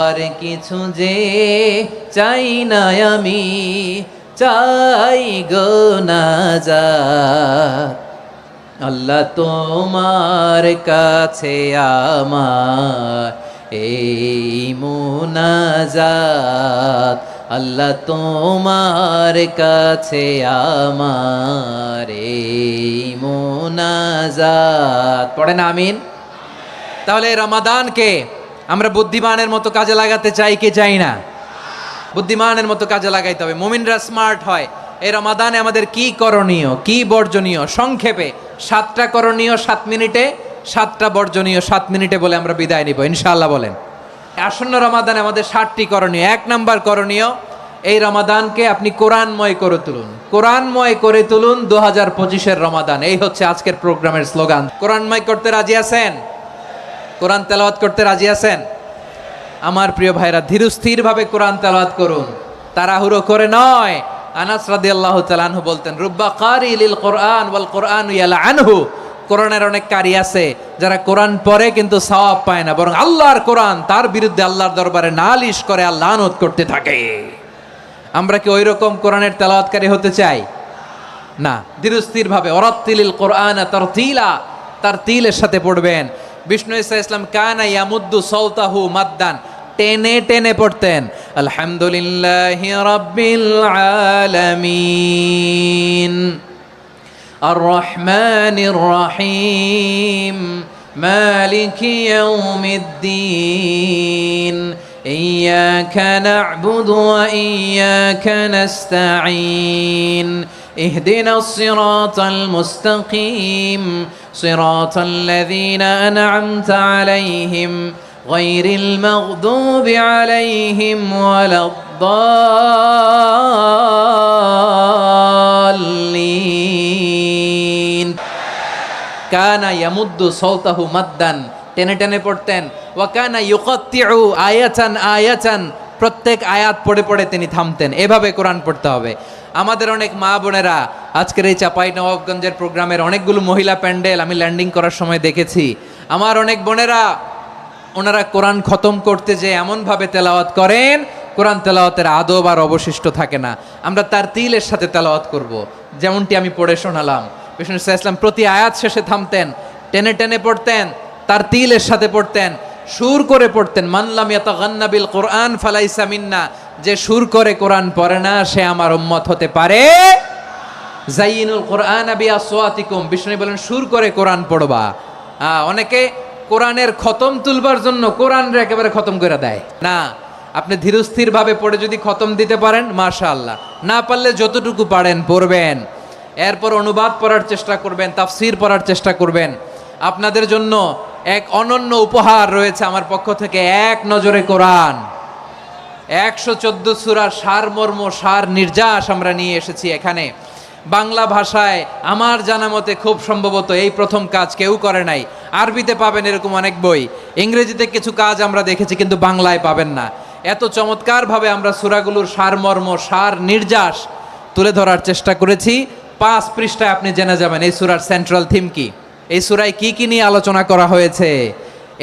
S2: আর কিছু যে চাই না আমি, চাই গো নাজাত, আল্লাহ তোমার কাছে আমার এই মুনাজাত, আল্লাহ তোমার কাছে আমার এই মুনাজাত। পড়েন আমিন। তাহলে রমাদানকে আমরা বুদ্ধিমানের মতো কাজে লাগাতে চাই কি চাই না? বুদ্ধিমানের মতো কাজে লাগাইতে হবে। মুমিনরা স্মার্ট হয়। এই রমাদানে আমাদের কি করণীয়, কি বর্জনীয়, সংক্ষেপে 7টা করণীয় 7 মিনিটে, 7টা বর্জনীয় 7 মিনিটে বলে আমরা বিদায় নিব ইনশাআল্লাহ। বলেন, আসন্ন রমাদানে আমাদের 7টি করণীয়। 1 নাম্বার করণীয়, এই রমাদানকে আপনি কোরআনময় করে তুলুন। কোরআনময় করে তুলুন 2025-এর রমাদান। এই হচ্ছে আজকের প্রোগ্রামের স্লোগান। কোরআনময় করতে রাজি আছেন? কোরআন তেলাওয়াত করতে রাজি আছেন? আমার প্রিয় ভাইরা, ধীরস্থিরভাবে কোরআন তেলাওয়াত করুন, তাড়াহুড়ো করে নয়। আনাস রাদিয়াল্লাহু তাআলা আনহু বলতেন, রুব্বা কারি লিল কোরআন ওয়াল কোরআন ইয়ালআনহু। কোরআনের অনেক কারি আছে যারা কোরআন পড়ে কিন্তু সওয়াব পায় না, বরং আল্লাহর কোরআন তার বিরুদ্ধে আল্লাহর দরবারে নালিশ করে আর লানত করতে থাকে। আমরা কি ওইরকম কোরআনের তেলাওয়াতকারী হতে চাই? না। ধীরস্থিরভাবে ওয়ারাত্তিলিল কোরআন তারতিলা, তারতিলের সাথে পড়বেন। বিষ্ণু ঈসা ইসলাম কানা ইয়ামুদ্দু সাওতাহু মাদ্দান, টেনে টেনে পড়তেন। আলহামদুলিল্লাহি রাব্বিল আলামিন আর রহমানির রহিম মালিকি ইয়াউমিদ্দিন ইয়্যাকা না'বুদু ওয়া ইয়্যাকা নাস্তাঈন اهدنا الصراط المستقيم صراط الذين أنعمت عليهم غير المغضوب عليهم ولا الضالين كان يمد صوته مدا টেনে টেনে পড়তেন। ওয়া কানা ইউকাত্তিউ আয়াতান আয়াতান, প্রত্যেক আয়াত পড়ে পড়ে তিনি থামতেন। এভাবে কোরআন পড়তে হবে। আমাদের অনেক মা বোনেরা আজকের এই চাঁপাইনবাবগঞ্জের প্রোগ্রামের অনেকগুলো মহিলা প্যান্ডেল আমি ল্যান্ডিং করার সময় দেখেছি। আমার অনেক বোনেরা ওনারা কোরআন খতম করতে যে এমনভাবে তেলাওয়াত করেন, কোরআন তেলাওয়াতের আদব আর অবশিষ্ট থাকে না। আমরা তার তিলের সাথে তেলাওয়াত করব, যেমনটি আমি পড়ে শোনালাম। বিষ্ণু ইসলাম প্রতি আয়াত শেষে থামতেন, টেনে টেনে পড়তেন, তার তিলের সাথে পড়তেন, সুর করে পড়তেন। মানলাম ইয়াতাগান্না বিল কোরআন ফালাইসা মিন্না, যে সুর করে কোরআন পড়ে না সে আমার উম্মত হতে পারে। জাইয়িনুল কোরআন বিআসওয়াতিকুম, বিষ্ণু বলেন সুর করে কোরআন পড়বা। অনেকে কোরআনের খতম তুলবার জন্য কোরআনরে একেবারে খতম করে দেয় না। আপনি ধীরস্থিরভাবে পড়ে যদি খতম দিতে পারেন মাশাআল্লাহ, না পারলে যতটুকু পারেন পড়বেন। এরপর অনুবাদ পড়ার চেষ্টা করবেন, তাফসীর পড়ার চেষ্টা করবেন। আপনাদের জন্য এক অনন্য উপহার রয়েছে আমার পক্ষ থেকে, এক নজরে কোরআন। 114 সূরার সারমর্ম, সার নির্যাস আমরা নিয়ে এসেছি এখানে। বাংলা ভাষায় আমার জানা মতে খুব সম্ভবত এই প্রথম কাজ কেউ করে নাই। আরবিতে পাবেন এরকম অনেক বই, ইংরেজিতে কিছু কাজ আমরা দেখেছি, কিন্তু বাংলায় পাবেন না। এত চমৎকারভাবে আমরা সূরাগুলোর সারমর্ম, সার নির্যাস তুলে ধরার চেষ্টা করেছি। 5 পৃষ্ঠায় আপনি জেনে যাবেন এই সূরার সেন্ট্রাল থিম কি, এই সূরায় কি কি নিয়ে আলোচনা করা হয়েছে,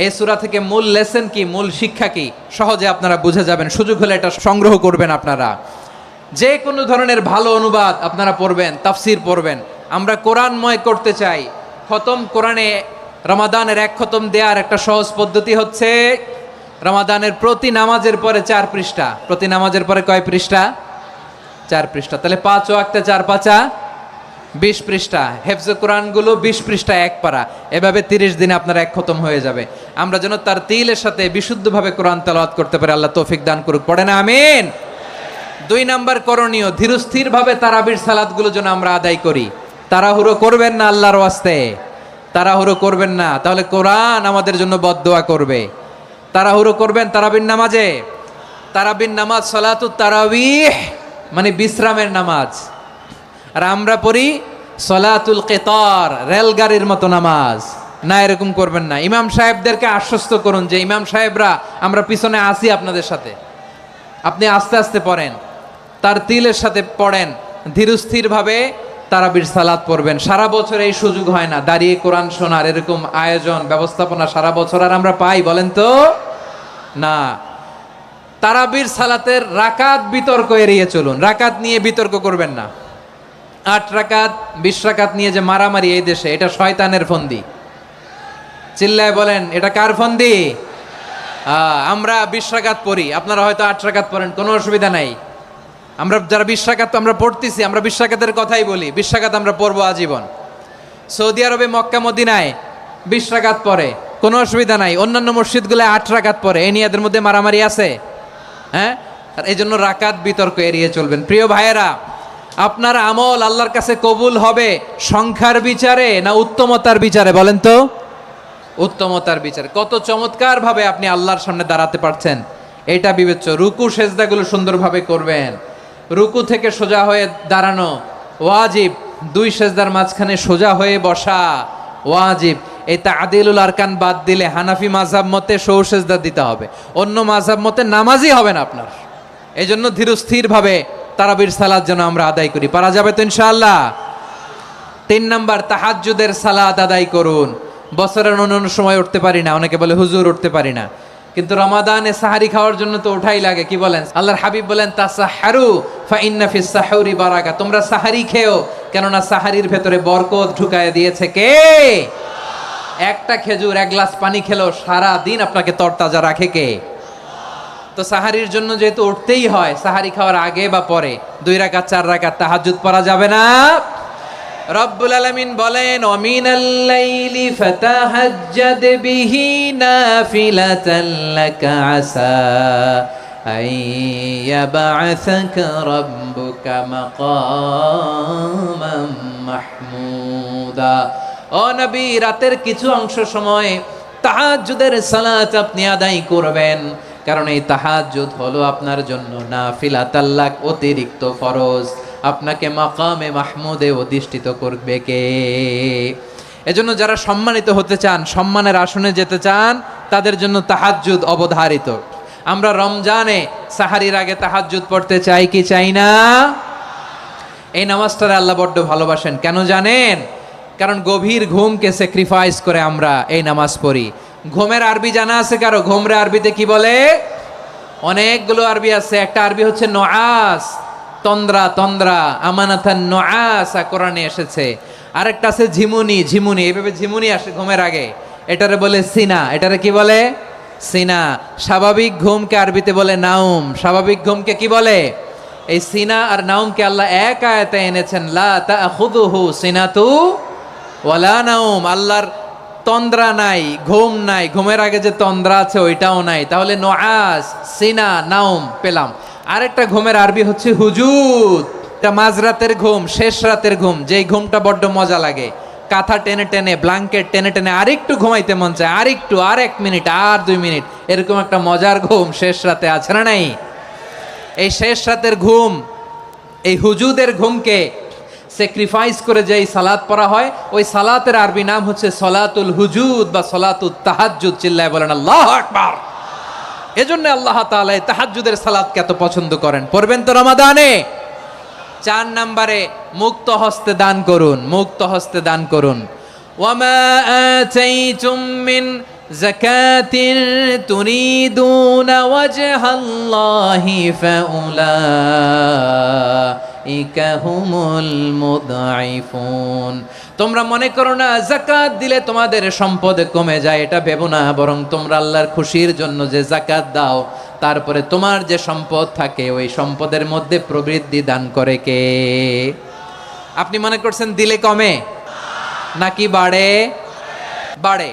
S2: এই সূরা থেকে মূল লেসন কি, মূল শিক্ষা কি, সহজে আপনারা বুঝে যাবেন। সুযোগ হলে এটা সংগ্রহ করবেন আপনারা। যে কোনো ধরনের ভালো অনুবাদ আপনারা পড়বেন, তাফসীর পড়বেন। আমরা কোরআনময় করতে চাই। খতম কোরআনে রমাদানের 1 খতম দেওয়ার একটা সহজ পদ্ধতি হচ্ছে রমাদানের প্রতি নামাজের পরে 4 পৃষ্ঠা। প্রতি নামাজের পরে কয় পৃষ্ঠা? 4 পৃষ্ঠা। তাহলে 5 ওয়াক্তে 4 পাঁচা 20 পৃষ্ঠা। হেফজে কোরআনগুলো 20 পৃষ্ঠা 1 পারা। এভাবে 30 দিনে আপনার 1 খতম হয়ে যাবে। আমরা যেন তার তিলের সাথে বিশুদ্ধভাবে কোরআন তেলাওয়াত করতে পারি। আল্লাহ তৌফিক দান করুক। পড়ে না আমিন। 2 নাম্বার করণীয়, ধীরস্থিরভাবে তারাবির সালাতগুলো যেন আমরা আদায় করি। তাড়াহুড়ো করবেন না আল্লাহর ওয়াস্তে, তাড়াহুড়ো করবেন না, তাহলে কোরআন আমাদের জন্য বদদোয়া করবে। তাড়াহুড়ো করবেন তারাবির নামাজে। তারাবির নামাজ সালাতুত তারাবিহ মানে বিশ্রামের নামাজ। আর আমরা পড়ি সলাতুল কিতার, রেলগাড়ির মতো নামাজ। না, এরকম করবেন না। ইমাম সাহেবদেরকে আশ্বস্ত করুন যে ইমাম সাহেবরা আমরা পিছনে আসি আপনাদের সাথে, আপনি আস্তে আস্তে পড়েন, তার তিলের সাথে পড়েন, ধীরস্থিরভাবে তারাবির সালাত পড়বেন। সারা বছর এই সুযোগ হয় না দাঁড়িয়ে কোরআন শোনার, এরকম আয়োজন ব্যবস্থাপনা সারা বছর আর আমরা পাই বলেন তো না। তারাবির সালাতের রাকাত বিতর্ক এড়িয়ে চলুন। রাকাত নিয়ে বিতর্ক করবেন না। 8 রাকাত 20 রাকাত নিয়ে যে মারামারি এই দেশে, এটা শয়তানের ফন্দি। চিল্লায় বলেন এটা কার ফন্দি? আমরা 20 রাকাত পড়ি, আপনারা হয়তো 8 রাকাত পড়েন, কোনো অসুবিধা নাই। আমরা যারা 20 রাকাত আমরা পড়তেছি, আমরা 20 রাকাতের কথাই বলি। 20 রাকাত আমরা পড়বো আজীবন। সৌদি আরবে মক্কা মদিনায় 20 রাকাত পড়ে, কোনো অসুবিধা নাই। অন্যান্য মসজিদগুলো 8 রাকাত পড়ে, এই নিয়ে এদের মধ্যে মারামারি আছে? হ্যাঁ, আর এই জন্য রাকাত বিতর্ক এড়িয়ে চলবেন। প্রিয় ভাইয়েরা, আপনার আমল আল্লাহর কাছে কবুল হবে সংখ্যার বিচারে না উত্তমতার বিচারে? বলেন তো। উত্তমতার বিচারে। কত চমৎকার ভাবে আপনি আল্লাহর সামনে দাঁড়াতে পারছেন এটা বিবেচ্য। রুকু সেজদাগুলো সুন্দরভাবে করবেন। রুকু থেকে সোজা হয়ে দাঁড়ানো ওয়াজিব, 2 সেজদার মাঝখানে সোজা হয়ে বসা ওয়াজিব। এই তা'দিলুল আরকান বাদ দিলে হানাফি মাযহাব মতে সৌ সেজদা দিতে হবে, অন্য মাযহাব মতে নামাজই হবে না আপনার। এই জন্য ধীরস্থির ভাবে তারাবির সালাত যেন আমরা আদায় করি। পারা যাবে তো ইনশাআল্লাহ? 3 নাম্বার, তাহাজ্জুদের সালাত আদায় করুন। বছরের অন্য সময় উঠতে পারি না, অনেকে বলে হুজুর উঠতে পারি না, কিন্তু রমাদানে সাহারি খাওয়ার জন্য তো ওঠাই লাগে। কি বলেন? আল্লাহর হাবিব বলেন তাসাহারু ফা ইন্না ফিস সাহুরি বারাকা, তোমরা সাহারি খেও, কেননা সাহারির ভেতরে বরকত ঢুকায় দিয়েছে কে? একটা খেজুর, 1 গ্লাস পানি খেলেও সারা দিন আপনাকে তরতাজা রাখে কে? তো সাহারির জন্য যেহেতু উঠতেই হয়, সাহারি খাওয়ার আগে বা পরে 2 রাকাত 4 রাকাত তাহাজ্জুদ পড়া যাবে না? রব্বুল আলামিন বলেন ওয়ামিনাল লাইলি ফাতাহাজ্জাদ বিহি নাফিলাতান লাকা আসা আইয়াবআসাকা রাব্বুকা মাকামান মাহমুদা। ও নবী, রাতের কিছু অংশ সময় তাহাজ্জুদের সালাত আপনি আদায় করবেন, কারণ এই তাহাজ্জুদ হলো আপনার জন্য নাফিলাতাল লাক, অতিরিক্ত ফরজ। আপনাকে মাকামে মাহমুদে অধিষ্ঠিত করবে কে? এজন্য যারা সম্মানিত হতে চান, সম্মানের আসনে যেতে চান, তাদের জন্য তাহাজ্জুদ অবধারিত। আমরা রমজানে সাহারির আগে তাহাজ্জুদ পড়তে চাই কি চাই না? এই নামাজটারে আল্লাহ বড্ড ভালোবাসেন। কেন জানেন? কারণ গভীর ঘুমকে স্যাক্রিফাইস করে আমরা এই নামাজ পড়ি। ঘুমের আরবি জানা আছে কারো? ঘুমরে আরবিতে কি বলে? অনেকগুলো আরবি আছে। একটা আরবি হচ্ছে নুআস, তন্দ্রা, তন্দ্রা, আমানাতান নুআসা কোরআনে এসেছে। আরেকটা আছে ঝিমুনি, ঝিমুনি, এইভাবে ঝিমুনি আসে ঘুমের আগে, এটারে বলে সিনা। এটারে কি বলে? সিনা। স্বাভাবিক ঘুমকে আরবিতে বলে নাউম। স্বাভাবিক ঘুমকে কি বলে? এই সিনা আর নাউমকে আল্লাহ এক আয়াতে এনেছেন, লা তাখুযুহু সিনাতু ওয়ালা নাউম। আল্লাহর তন্দ্রা নাই, ঘুম নাই। ঘুমের আগে যে তন্দ্রা আছে ওইটাও নাই। তাহলে নুআস, সিনা, নাউম পেলাম। আরেকটা ঘুমের আরবি হচ্ছে হুজুদ। এটা মাঝরাতের ঘুম, শেষ রাতের ঘুম, যেই ঘুমটা বড্ড মজা লাগে। কাঁথা টেনে টেনে, ব্ল্যাঙ্কেট টেনে টেনে আরেকটু ঘুমাইতে মন চায়, আরেকটু, আর 1 মিনিট, আর 2 মিনিট, এরকম একটা মজার ঘুম শেষ রাতে আছে না নাই? এই শেষ রাতের ঘুম, এই হুজুদের ঘুমকে স্যাক্রিফাইস করে যেই সালাত পড়া হয়, ওই সালাতের আরবি নাম হচ্ছে সলাতুল হুজুদ বা সলাতুত তাহাজ্জুদ। চিল্লায় বলেন আল্লাহু আকবার। এজন্য আল্লাহ তাআলা এই তাহাজ্জুদের সালাতকে এত পছন্দ করেন। পড়বেন তো রমাদানে। 4 নম্বরে, মুক্ত হস্তে দান করুন। মুক্ত হস্তে দান করুন। ওয়ামা আতাইতুম মিন যাকাতিন তুরিদুনা ওয়াজহাল্লাহি ফাউলাইকা হুমুল মুদঈফুন। তোমরা মনে করো না যাকাত দিলে তোমাদের সম্পদ কমে যায়, এটা ভেবো না। বরং তোমরা আল্লাহর খুশির জন্য যে যাকাত দাও, তারপরে তোমার যে সম্পদ থাকে ওই সম্পদের মধ্যে প্রবৃদ্ধি দান করে কে? আপনি মনে করছেন দিলে কমে নাকি বাড়ে? বাড়ে।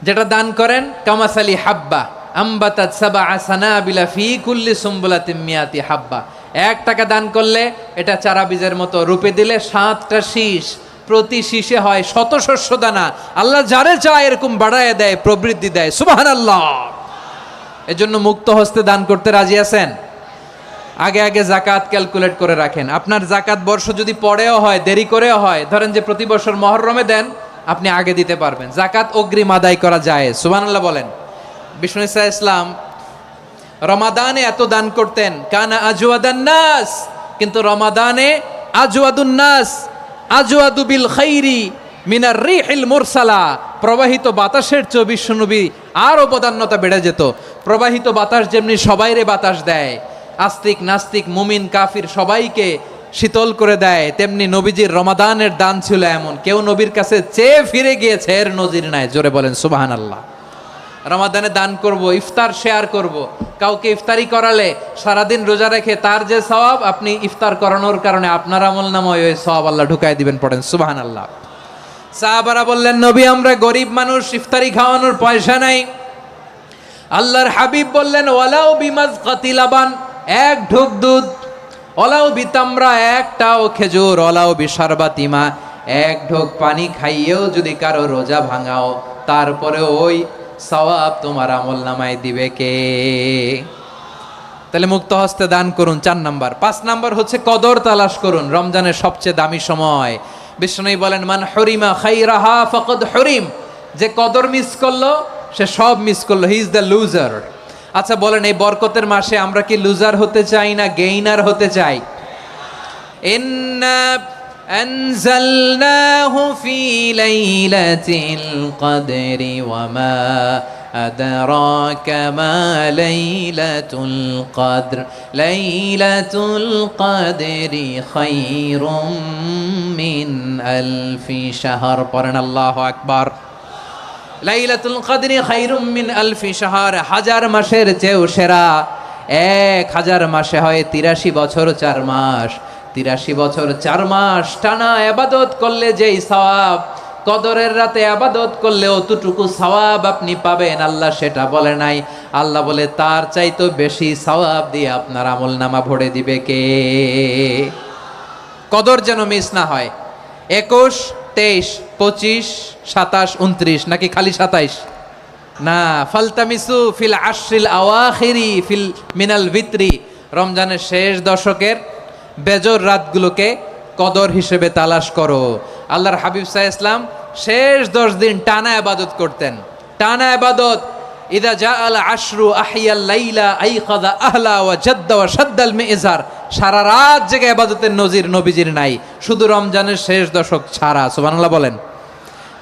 S2: যেটা দান করেন, কামাসালি হাব্বা আম্বাতাত সাবআ সানাবিলা ফি কুল্লি সুম্বুলাতিন মিয়াতি হাব্বা। 1 টাকা দান করলে এটা চারা বীজের মতো, রূপে দিলে 7টা শীষ, প্রতি শীষে হয় 100 শস্য দানা। আল্লাহ যারে চায় এরকম বাড়ায় দেয়, প্রবৃদ্ধি দেয়। সুবহানাল্লাহ। এজন্য মুক্ত হস্তে দান করতে রাজি আছেন? আগে আগে যাকাত ক্যালকুলেট করে রাখেন। আপনার যাকাত বর্ষ যদি পরেও হয়, দেরি করেও হয়, ধরেন যে প্রতি বছর মুহররমে দেন, আপনি আগে দিতে পারবেন। যাকাত অগ্রিম আদায় করা যায়। সুবহানাল্লাহ বলেন। বিষ্ণু ঈসা ইসলাম রমাদানে এত দান করতেন, কানা আজওয়াদান নাস, কিন্তু রমাদানে আজওয়াদুন নাস আজওয়াদু বিল খাইরি মিনার রিহিল মুরসালা। প্রবাহিত বাতাসের চেয়ে বিশ্বনবী আর অবদান্যতা বেড়ে যেত। প্রবাহিত বাতাস যেমনি সবাইরে বাতাস দেয়, আস্তিক নাস্তিক মুমিন কাফির সবাইকে শীতল করে দেয়, তেমনি নবীজির রমাদানের দান ছিল এমন, কেউ নবীর কাছে চেয়ে ফিরে গিয়েছে এর নজির নাই। জোরে বলেন সুবহানাল্লাহ। রমাদানে দান করব, ইফতার শেয়ার করব। কাউকে ইফতারি করালে সারাদিন রোজা রেখে তার যে সওয়াব, আপনি ইফতার করানোর কারণে আপনার আমল নামায় ওই সওয়াব আল্লাহ ঢুকায় দিবেন। পড়েন সুবহানাল্লাহ। সাহাবারা বললেন, নবী আমরা গরিব মানুষ, ইফতারি খাওয়ানোর পয়সা নাই। আল্লাহর হাবিব বললেন, ওয়ালাউ বিমাজকাতি লাবান, এক ঢোক দুধ, ওয়ালাউ বিতামরা, একটাও খেজুর, ওয়ালাউ বিশারবাতিমা, এক ঢোক পানি খাইয়েও যদি কারো রোজা ভাঙাও, তারপরে ওই সওয়াব তোমার আমল নামায় দিবে কে? তাহলে মুক্ত হস্তে দান করুন, 4 নাম্বার। 5 নাম্বার হচ্ছে কদর তালাশ করুন, রমজানের সবচেয়ে দামি সময়। বিষ্ণু বলেন, মান হরিমা খাইরাহা ফাকাদ হরিম, যে কদর মিস করলো সে সব মিস করলো, হি ইজ দ্য লুজার। আচ্ছা বলেন, এই বরকতের মাসে আমরা কি লুজার হতে চাই না গেইনার হতে চাই? ইন্না আনজালনাহু ফি লাইলাতিল কদরি ওয়া মা আদরাকা মা লাইলাতুল কদর, লাইলাতুল কদরি খায়রুম মিন আলফি শাহর। পড়েন আল্লাহু আকবার। লাইলাতুল কদরি খায়রুম মিন আলফি শাহর, 1000 মাসের চেয়েও সেরা। 1000 মাসে হয় 83 বছর 4 মাস। 83 বছর 4 মাস টানা ইবাদত করলে যেই সওয়াব, কদরের রাতে ইবাদত করলে অতটুকু সওয়াব আপনি পাবেন, আল্লাহ সেটা বলে নাই। আল্লাহ বলে তার চাইতে বেশি সওয়াব দিয়ে আপনার আমলনামা ভরে দিবে কে? কদর যেন মিস না হয়। 21, 23, 25, 27, 29 নাকি খালি 27? না, ফালতামিসু ফিল আশরিল আওয়াখিরি ফিল মিনাল ভিতরি, রমজানের শেষ দশকের বেজর রাতগুলোকে কদর হিসেবে তালাশ করো। আল্লাহর হাবিব সাল্লাল্লাহু আলাইহি ওয়াসাল্লাম শেষ 10 দিন টানা ইবাদত করতেন, টানা ইবাদত। ইদা জাআল আশরু আহিয়াল লাইলা আইকাযা আহলা ওয়া জাদ্দা ওয়া শাদ্দাল মিজার, সারা রাত জেগে ইবাদতের নজির নবীজির নাই, শুধু রমজানের শেষ দশক ছাড়া। সুবহানাল্লাহ বলেন।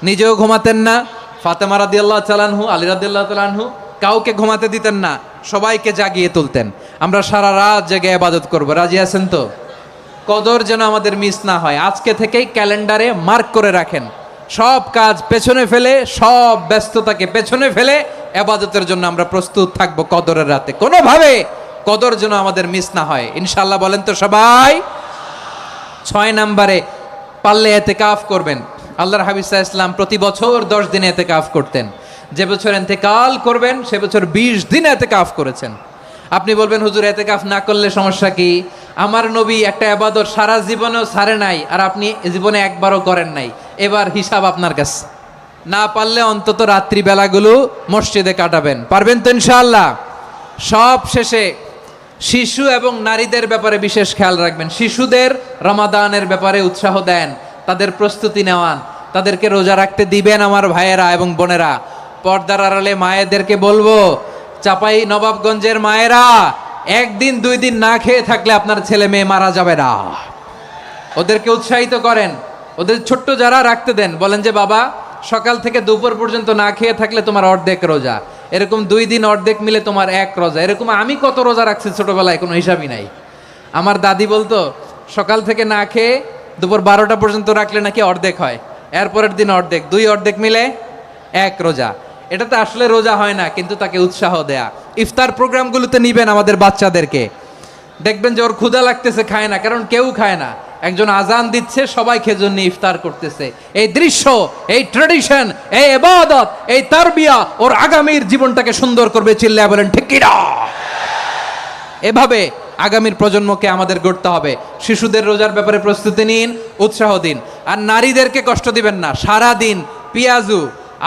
S2: নিজেও ঘুমাতেন না, ফাতেমা রাদিয়াল্লাহু তাআলা আনহু, আলী রাদিয়াল্লাহু তাআলা আনহু কাউকে ঘুমাতে দিতেন না, সবাইকে জাগিয়ে তুলতেন। আমরা সারা রাত জেগে ইবাদত করব, রাজি আছেন তো? কদর যেন আমাদের মিস না হয়। আজকে থেকেই ক্যালেন্ডারে মার্ক করে রাখেন, সব কাজ পেছনে ফেলে, সব ব্যস্ততাকে পেছনে ফেলে ইবাদতের জন্য আমরা প্রস্তুত থাকব কদরের রাতে। কোনোভাবে কদর যেন আমাদের মিস না হয়, ইনশাআল্লাহ। বলেন তো সবাই। 6 নম্বরে পারলে ইতিকাফ করবেন। আল্লাহর হাবিব সাল্লাল্লাহু আলাইহি ওয়াসাল্লাম প্রতি বছর 10 দিন ইতিকাফ করতেন। যে বছর ইন্তেকাল করবেন সে বছর 20 দিন ইতিকাফ করেছেন। আপনি বলবেন, হুজুর ইতিকাফ না করলে সমস্যা কি? আমার নবী একটা ইবাদত সারা জীবনেও ছাড়ে নাই, আর আপনি জীবনে একবারও করেন নাই। এবার হিসাব আপনার কাছে। না পারলে অন্তত রাত্রি বেলাগুলো মসজিদে কাটাবেন, পারবেন তো ইনশাআল্লাহ? সব শেষে শিশু এবং নারীদের ব্যাপারে বিশেষ খেয়াল রাখবেন। শিশুদের রমাদানের ব্যাপারে উৎসাহ দেন, তাদের প্রস্তুতি নেওয়ান, তাদেরকে রোজা রাখতে দিবেন। আমার ভাইয়েরা এবং বোনেরা, পর্দার আড়ালে মায়েদেরকে বলবো, চাপাই নবাবগঞ্জের মায়েরা, 1 দিন 2 দিন না খেয়ে থাকলে আপনার ছেলে মেয়ে মারা যাবে না। ওদেরকে উৎসাহিত করেন, ওদের ছোট্ট যারা রাখতে দেন, বলেন যে বাবা সকাল থেকে দুপুর পর্যন্ত না খেয়ে থাকলে তোমার অর্ধেক রোজা, এরকম 2 দিন অর্ধেক মিলে তোমার 1 রোজা। এরকম আমি কত রোজা রাখছি ছোটবেলায়, কোনো হিসাবই নাই। আমার দাদি বলতো সকাল থেকে না খেয়ে দুপুর 12টা পর্যন্ত রাখলে নাকি অর্ধেক হয়, এরপরের দিন অর্ধেক, 2 অর্ধেক মিলে 1 রোজা। এটা তো আসলে রোজা হয় না, কিন্তু তাকে উৎসাহ দেয়া। ইফতার প্রোগ্রামগুলোতে নিবেন আমাদের বাচ্চাদেরকে, দেখবেন যে ওর ক্ষুধা লাগতেছে, খায় না, কারণ কেউ খায় না। একজন আজান দিচ্ছে, সবাই খেজুর নিয়ে ইফতার করতেছে। এই দৃশ্য, এই ট্র্যাডিশন, এই ইবাদত, এই তারবিয়া ওর আগামীর জীবনটাকে সুন্দর করবে। চিল্লায়া বলেন ঠিক কি না? এভাবে আগামীর প্রজন্মকে আমাদের গড়তে হবে। শিশুদের রোজার ব্যাপারে প্রস্তুতি নিন, উৎসাহ দিন। আর নারীদেরকে কষ্ট দিবেন না। সারা দিন পেঁয়াজু,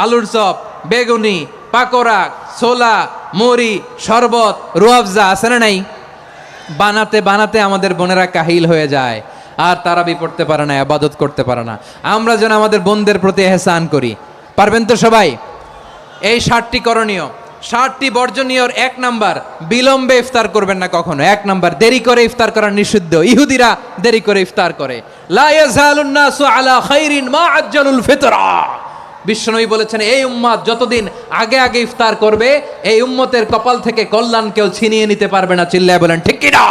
S2: আলুর চপ, বেগুনি, পাকোড়া, ছোলা, মুড়ি, শরবত, রুয়াবজা আছে না নাই, বানাতে বানাতে আমাদের বোনেরা কাহিল হয়ে যায়, আর তারাবি পড়তে পারে না, ইবাদত করতে পারে না। আমরা যেন আমাদের বোনদের প্রতি ইহসান করি। পারবেন তো সবাই? এই 7টি করণীয়, 7টি বর্জনীয়র 1 নাম্বার, বিলম্বে ইফতার করবেন না কখনো। 1 নাম্বার, দেরি করে ইফতার করা নিষিদ্ধ। ইহুদিরা দেরি করে ইফতার করে। লা ইয়াজালুন নাসু আলা খাইরিন মা আজ্জালুল ফিতরা। বিশ্বনবী বলেছেন, এই উম্মত যতদিন আগে আগে ইফতার করবে, এই উম্মতের কপাল থেকে কল্যাণ কেউ ছিনিয়ে নিতে পারবে না। চিল্লায় বলেন ঠিক কি না?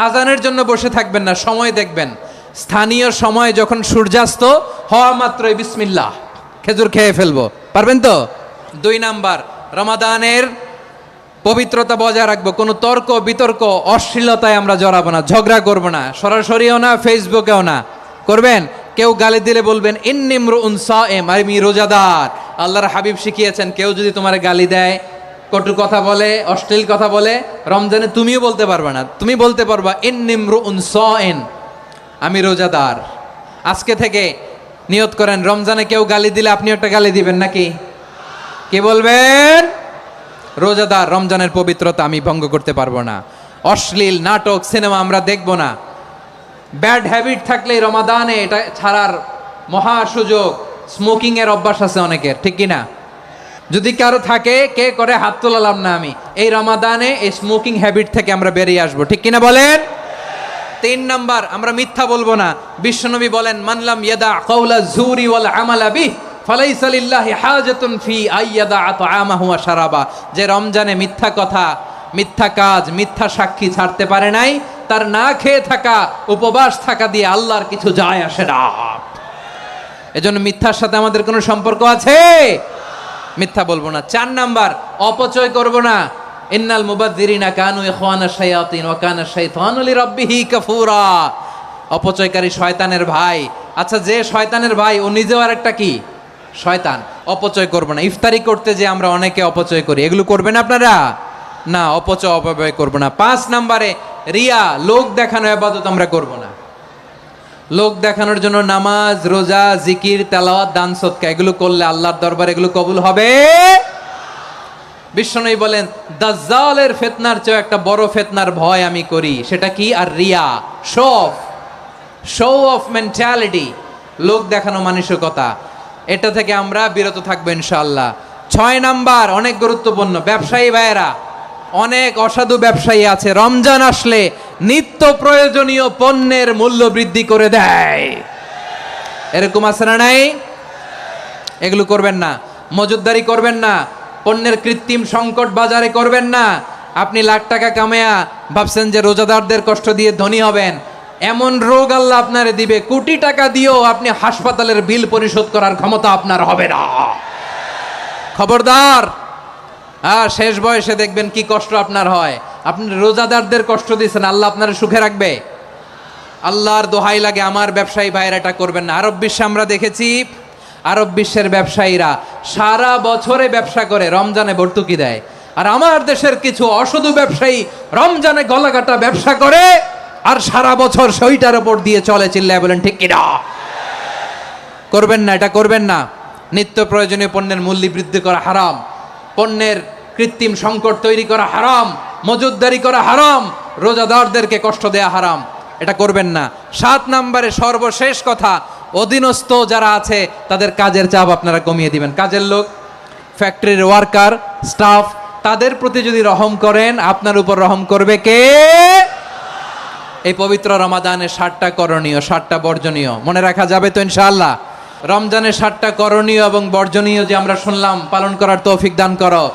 S2: আজানের জন্য বসে থাকবেন না, সময় দেখবেন। স্থানীয় সময় যখন সূর্যাস্ত হওয়া মাত্রই বিসমিল্লাহ, খেজুর খেয়ে ফেলবো। পারবেন তো? 2 নাম্বার, রমাদানের পবিত্রতা বজায় রাখবো। কোনো তর্ক বিতর্ক অশ্লীলতায় আমরা জড়াবো না, ঝগড়া করবো না, সরাসরিও না, ফেসবুকেও না। করবেন? কেউ গালি দিলে বলবেন ইন্নী ইমরুউন সায়েম, আমি রোজাদার। আল্লাহর হাবিব শিখিয়েছেন কেউ যদি তোমার গালি দেয়, কটু কথা বলে, অশ্লীল কথা বলে, রমজানে তুমিও বলতে পারবে না, তুমি বলতে পারবা ইন্নী ইমরুউন সায়েম, আমি রোজাদার। আজকে থেকে নিয়ত করেন, রমজানে কেউ গালি দিলে আপনি একটা গালি দিবেন নাকি? কি বলবেন? রোজাদার, রমজানের পবিত্রতা আমি ভঙ্গ করতে পারবো না। অশ্লীল নাটক সিনেমা আমরা দেখব না। ব্যাড হ্যাবিট থাকলে রমাদানে এটা ছাড়ার মহা সুযোগ। স্মোকিং এর অভ্যাস আছে অনেকের, ঠিক কিনা? যদি কারো থাকে, কে করে হাত তোলালাম না আমি, এই রমাদানে এই স্মোকিং হ্যাবিট থেকে আমরা বেরিয়ে আসবো, ঠিক কিনা বলেন? 3 নাম্বার, আমরা মিথ্যা বলবো না। বিশ্বনবী বলেন মানলাম ইয়াদা কাওলা যুরি ওয়াল আমালা বিহি ফালাইসা লিল্লাহি হাজাতুন ফি আইয়াদা তাআমাহু ওয়া শারাবা। যে রমজানে মিথ্যা কথা, মিথ্যা কাজ, মিথ্যা সাক্ষী ছাড়তে পারে নাই, তার না খেয়ে থাকা, উপবাস থাকা দিয়ে আল্লাহর কিছু যায় আসে না। এজন্য মিথ্যার সাথে আমাদের কোনো সম্পর্ক আছে? মিথ্যা বলবো না। 4 নাম্বার, অপচয় করব না। ইন্নাল মুবাযযিরিনা কানু ইখওয়ানাশ শায়াতিন ওয়া কানা শাইতানু লিরাব্বিহি কাফুরা। অপচয়কারী শয়তানের ভাই। আচ্ছা, যে শয়তানের ভাই ও নিজেও আর একটা কি? শয়তান। অপচয় করব না। ইফতারি করতে যে আমরা অনেকে অপচয় করি, এগুলো করবেন আপনারা না। অপব্যয় করব না। 5 নাম্বারে রিয়া, লোক দেখানো ইবাদত আমরা করব না। লোক দেখানোর জন্য নামাজ, রোজা, জিকির, তেলাওয়াত, দান সদকা এগুলো করলে আল্লাহর দরবারে এগুলো কবুল হবে। বিশ্বনবী বলেন দাজ্জালের ফিতনার চেয়ে একটা বড় ফিতনার ভয় আমি করি, সেটা কি? আর রিয়া, শো অফ মেন্টালিটি, লোক দেখানো মানসিকতা। এটা থেকে আমরা বিরত থাকবো ইনশাআল্লাহ। 6 নাম্বার, অনেক গুরুত্বপূর্ণ, ব্যবসায়ী ভাইয়েরা, অনেক অসাধু ব্যবসায়ী আছে রমজান আসলে নিত্য প্রয়োজনীয় পণ্যের মূল্য বৃদ্ধি করে দেয়। এরকম আছে না নাই? এগুলো করবেন না। মজুদদারি করবেন না। পণ্যের কৃত্রিম সংকট বাজারে করবেন না। আপনি লাখ টাকা কামায়া ভাবছেন যে রোজাদারদের কষ্ট দিয়ে ধনী হবেন, এমন রোগ আল্লাহ আপনারে দিবে, কোটি টাকা দিয়েও আপনি হাসপাতালের বিল পরিশোধ করার ক্ষমতা আপনার হবে না। খবরদার। শেষ বয়সে দেখবেন কি কষ্ট আপনার হয়। আপনি রোজাদারদের কষ্ট দিয়েছেন, আল্লাহ আপনার সুখে রাখবে? আল্লাহর দোহাই লাগে, আমার ব্যবসায়ী ভাইয়েরা এটা করবেন না। আরব বিশ্বে আমরা দেখেছি, আরব বিশ্বের ব্যবসায়ীরা সারা বছরে ব্যবসা করে, রমজানে ভর্তুকি দেয়। আর আমার দেশের কিছু অসাধু ব্যবসায়ী রমজানে গলাকাটা ব্যবসা করে আর সারা বছর সেইটার উপর দিয়ে চলে। চিল্লায় বলেন ঠিক কিনা? করবেন না, এটা করবেন না। নিত্য প্রয়োজনীয় পণ্যের মূল্য বৃদ্ধি করা হারাম, পণ্যের কৃত্রিম সংকট তৈরি করা হারাম, মজুদদারি করা হারাম, রোজাদারদেরকে কষ্ট দেয়া হারাম, এটা করবেন না। 7 নাম্বারে সর্বশেষ কথা, অধীনস্থ যারা আছে তাদের কাজের চাপ আপনারা কমিয়ে দিবেন। কাজের লোক, ফ্যাক্টরির ওয়ার্কার, স্টাফ, তাদের প্রতি যদি রহম করেন, আপনার উপর রহম করবে কে? এই পবিত্র রমাদানের 7টা করণীয়, 7টা বর্জনীয় মনে রাখা যাবে তো ইনশাআল্লাহ? রমজানের 7টা করণীয় এবং বর্জনীয় যে আমরা শুনলাম, পালন করার তৌফিক দান করো।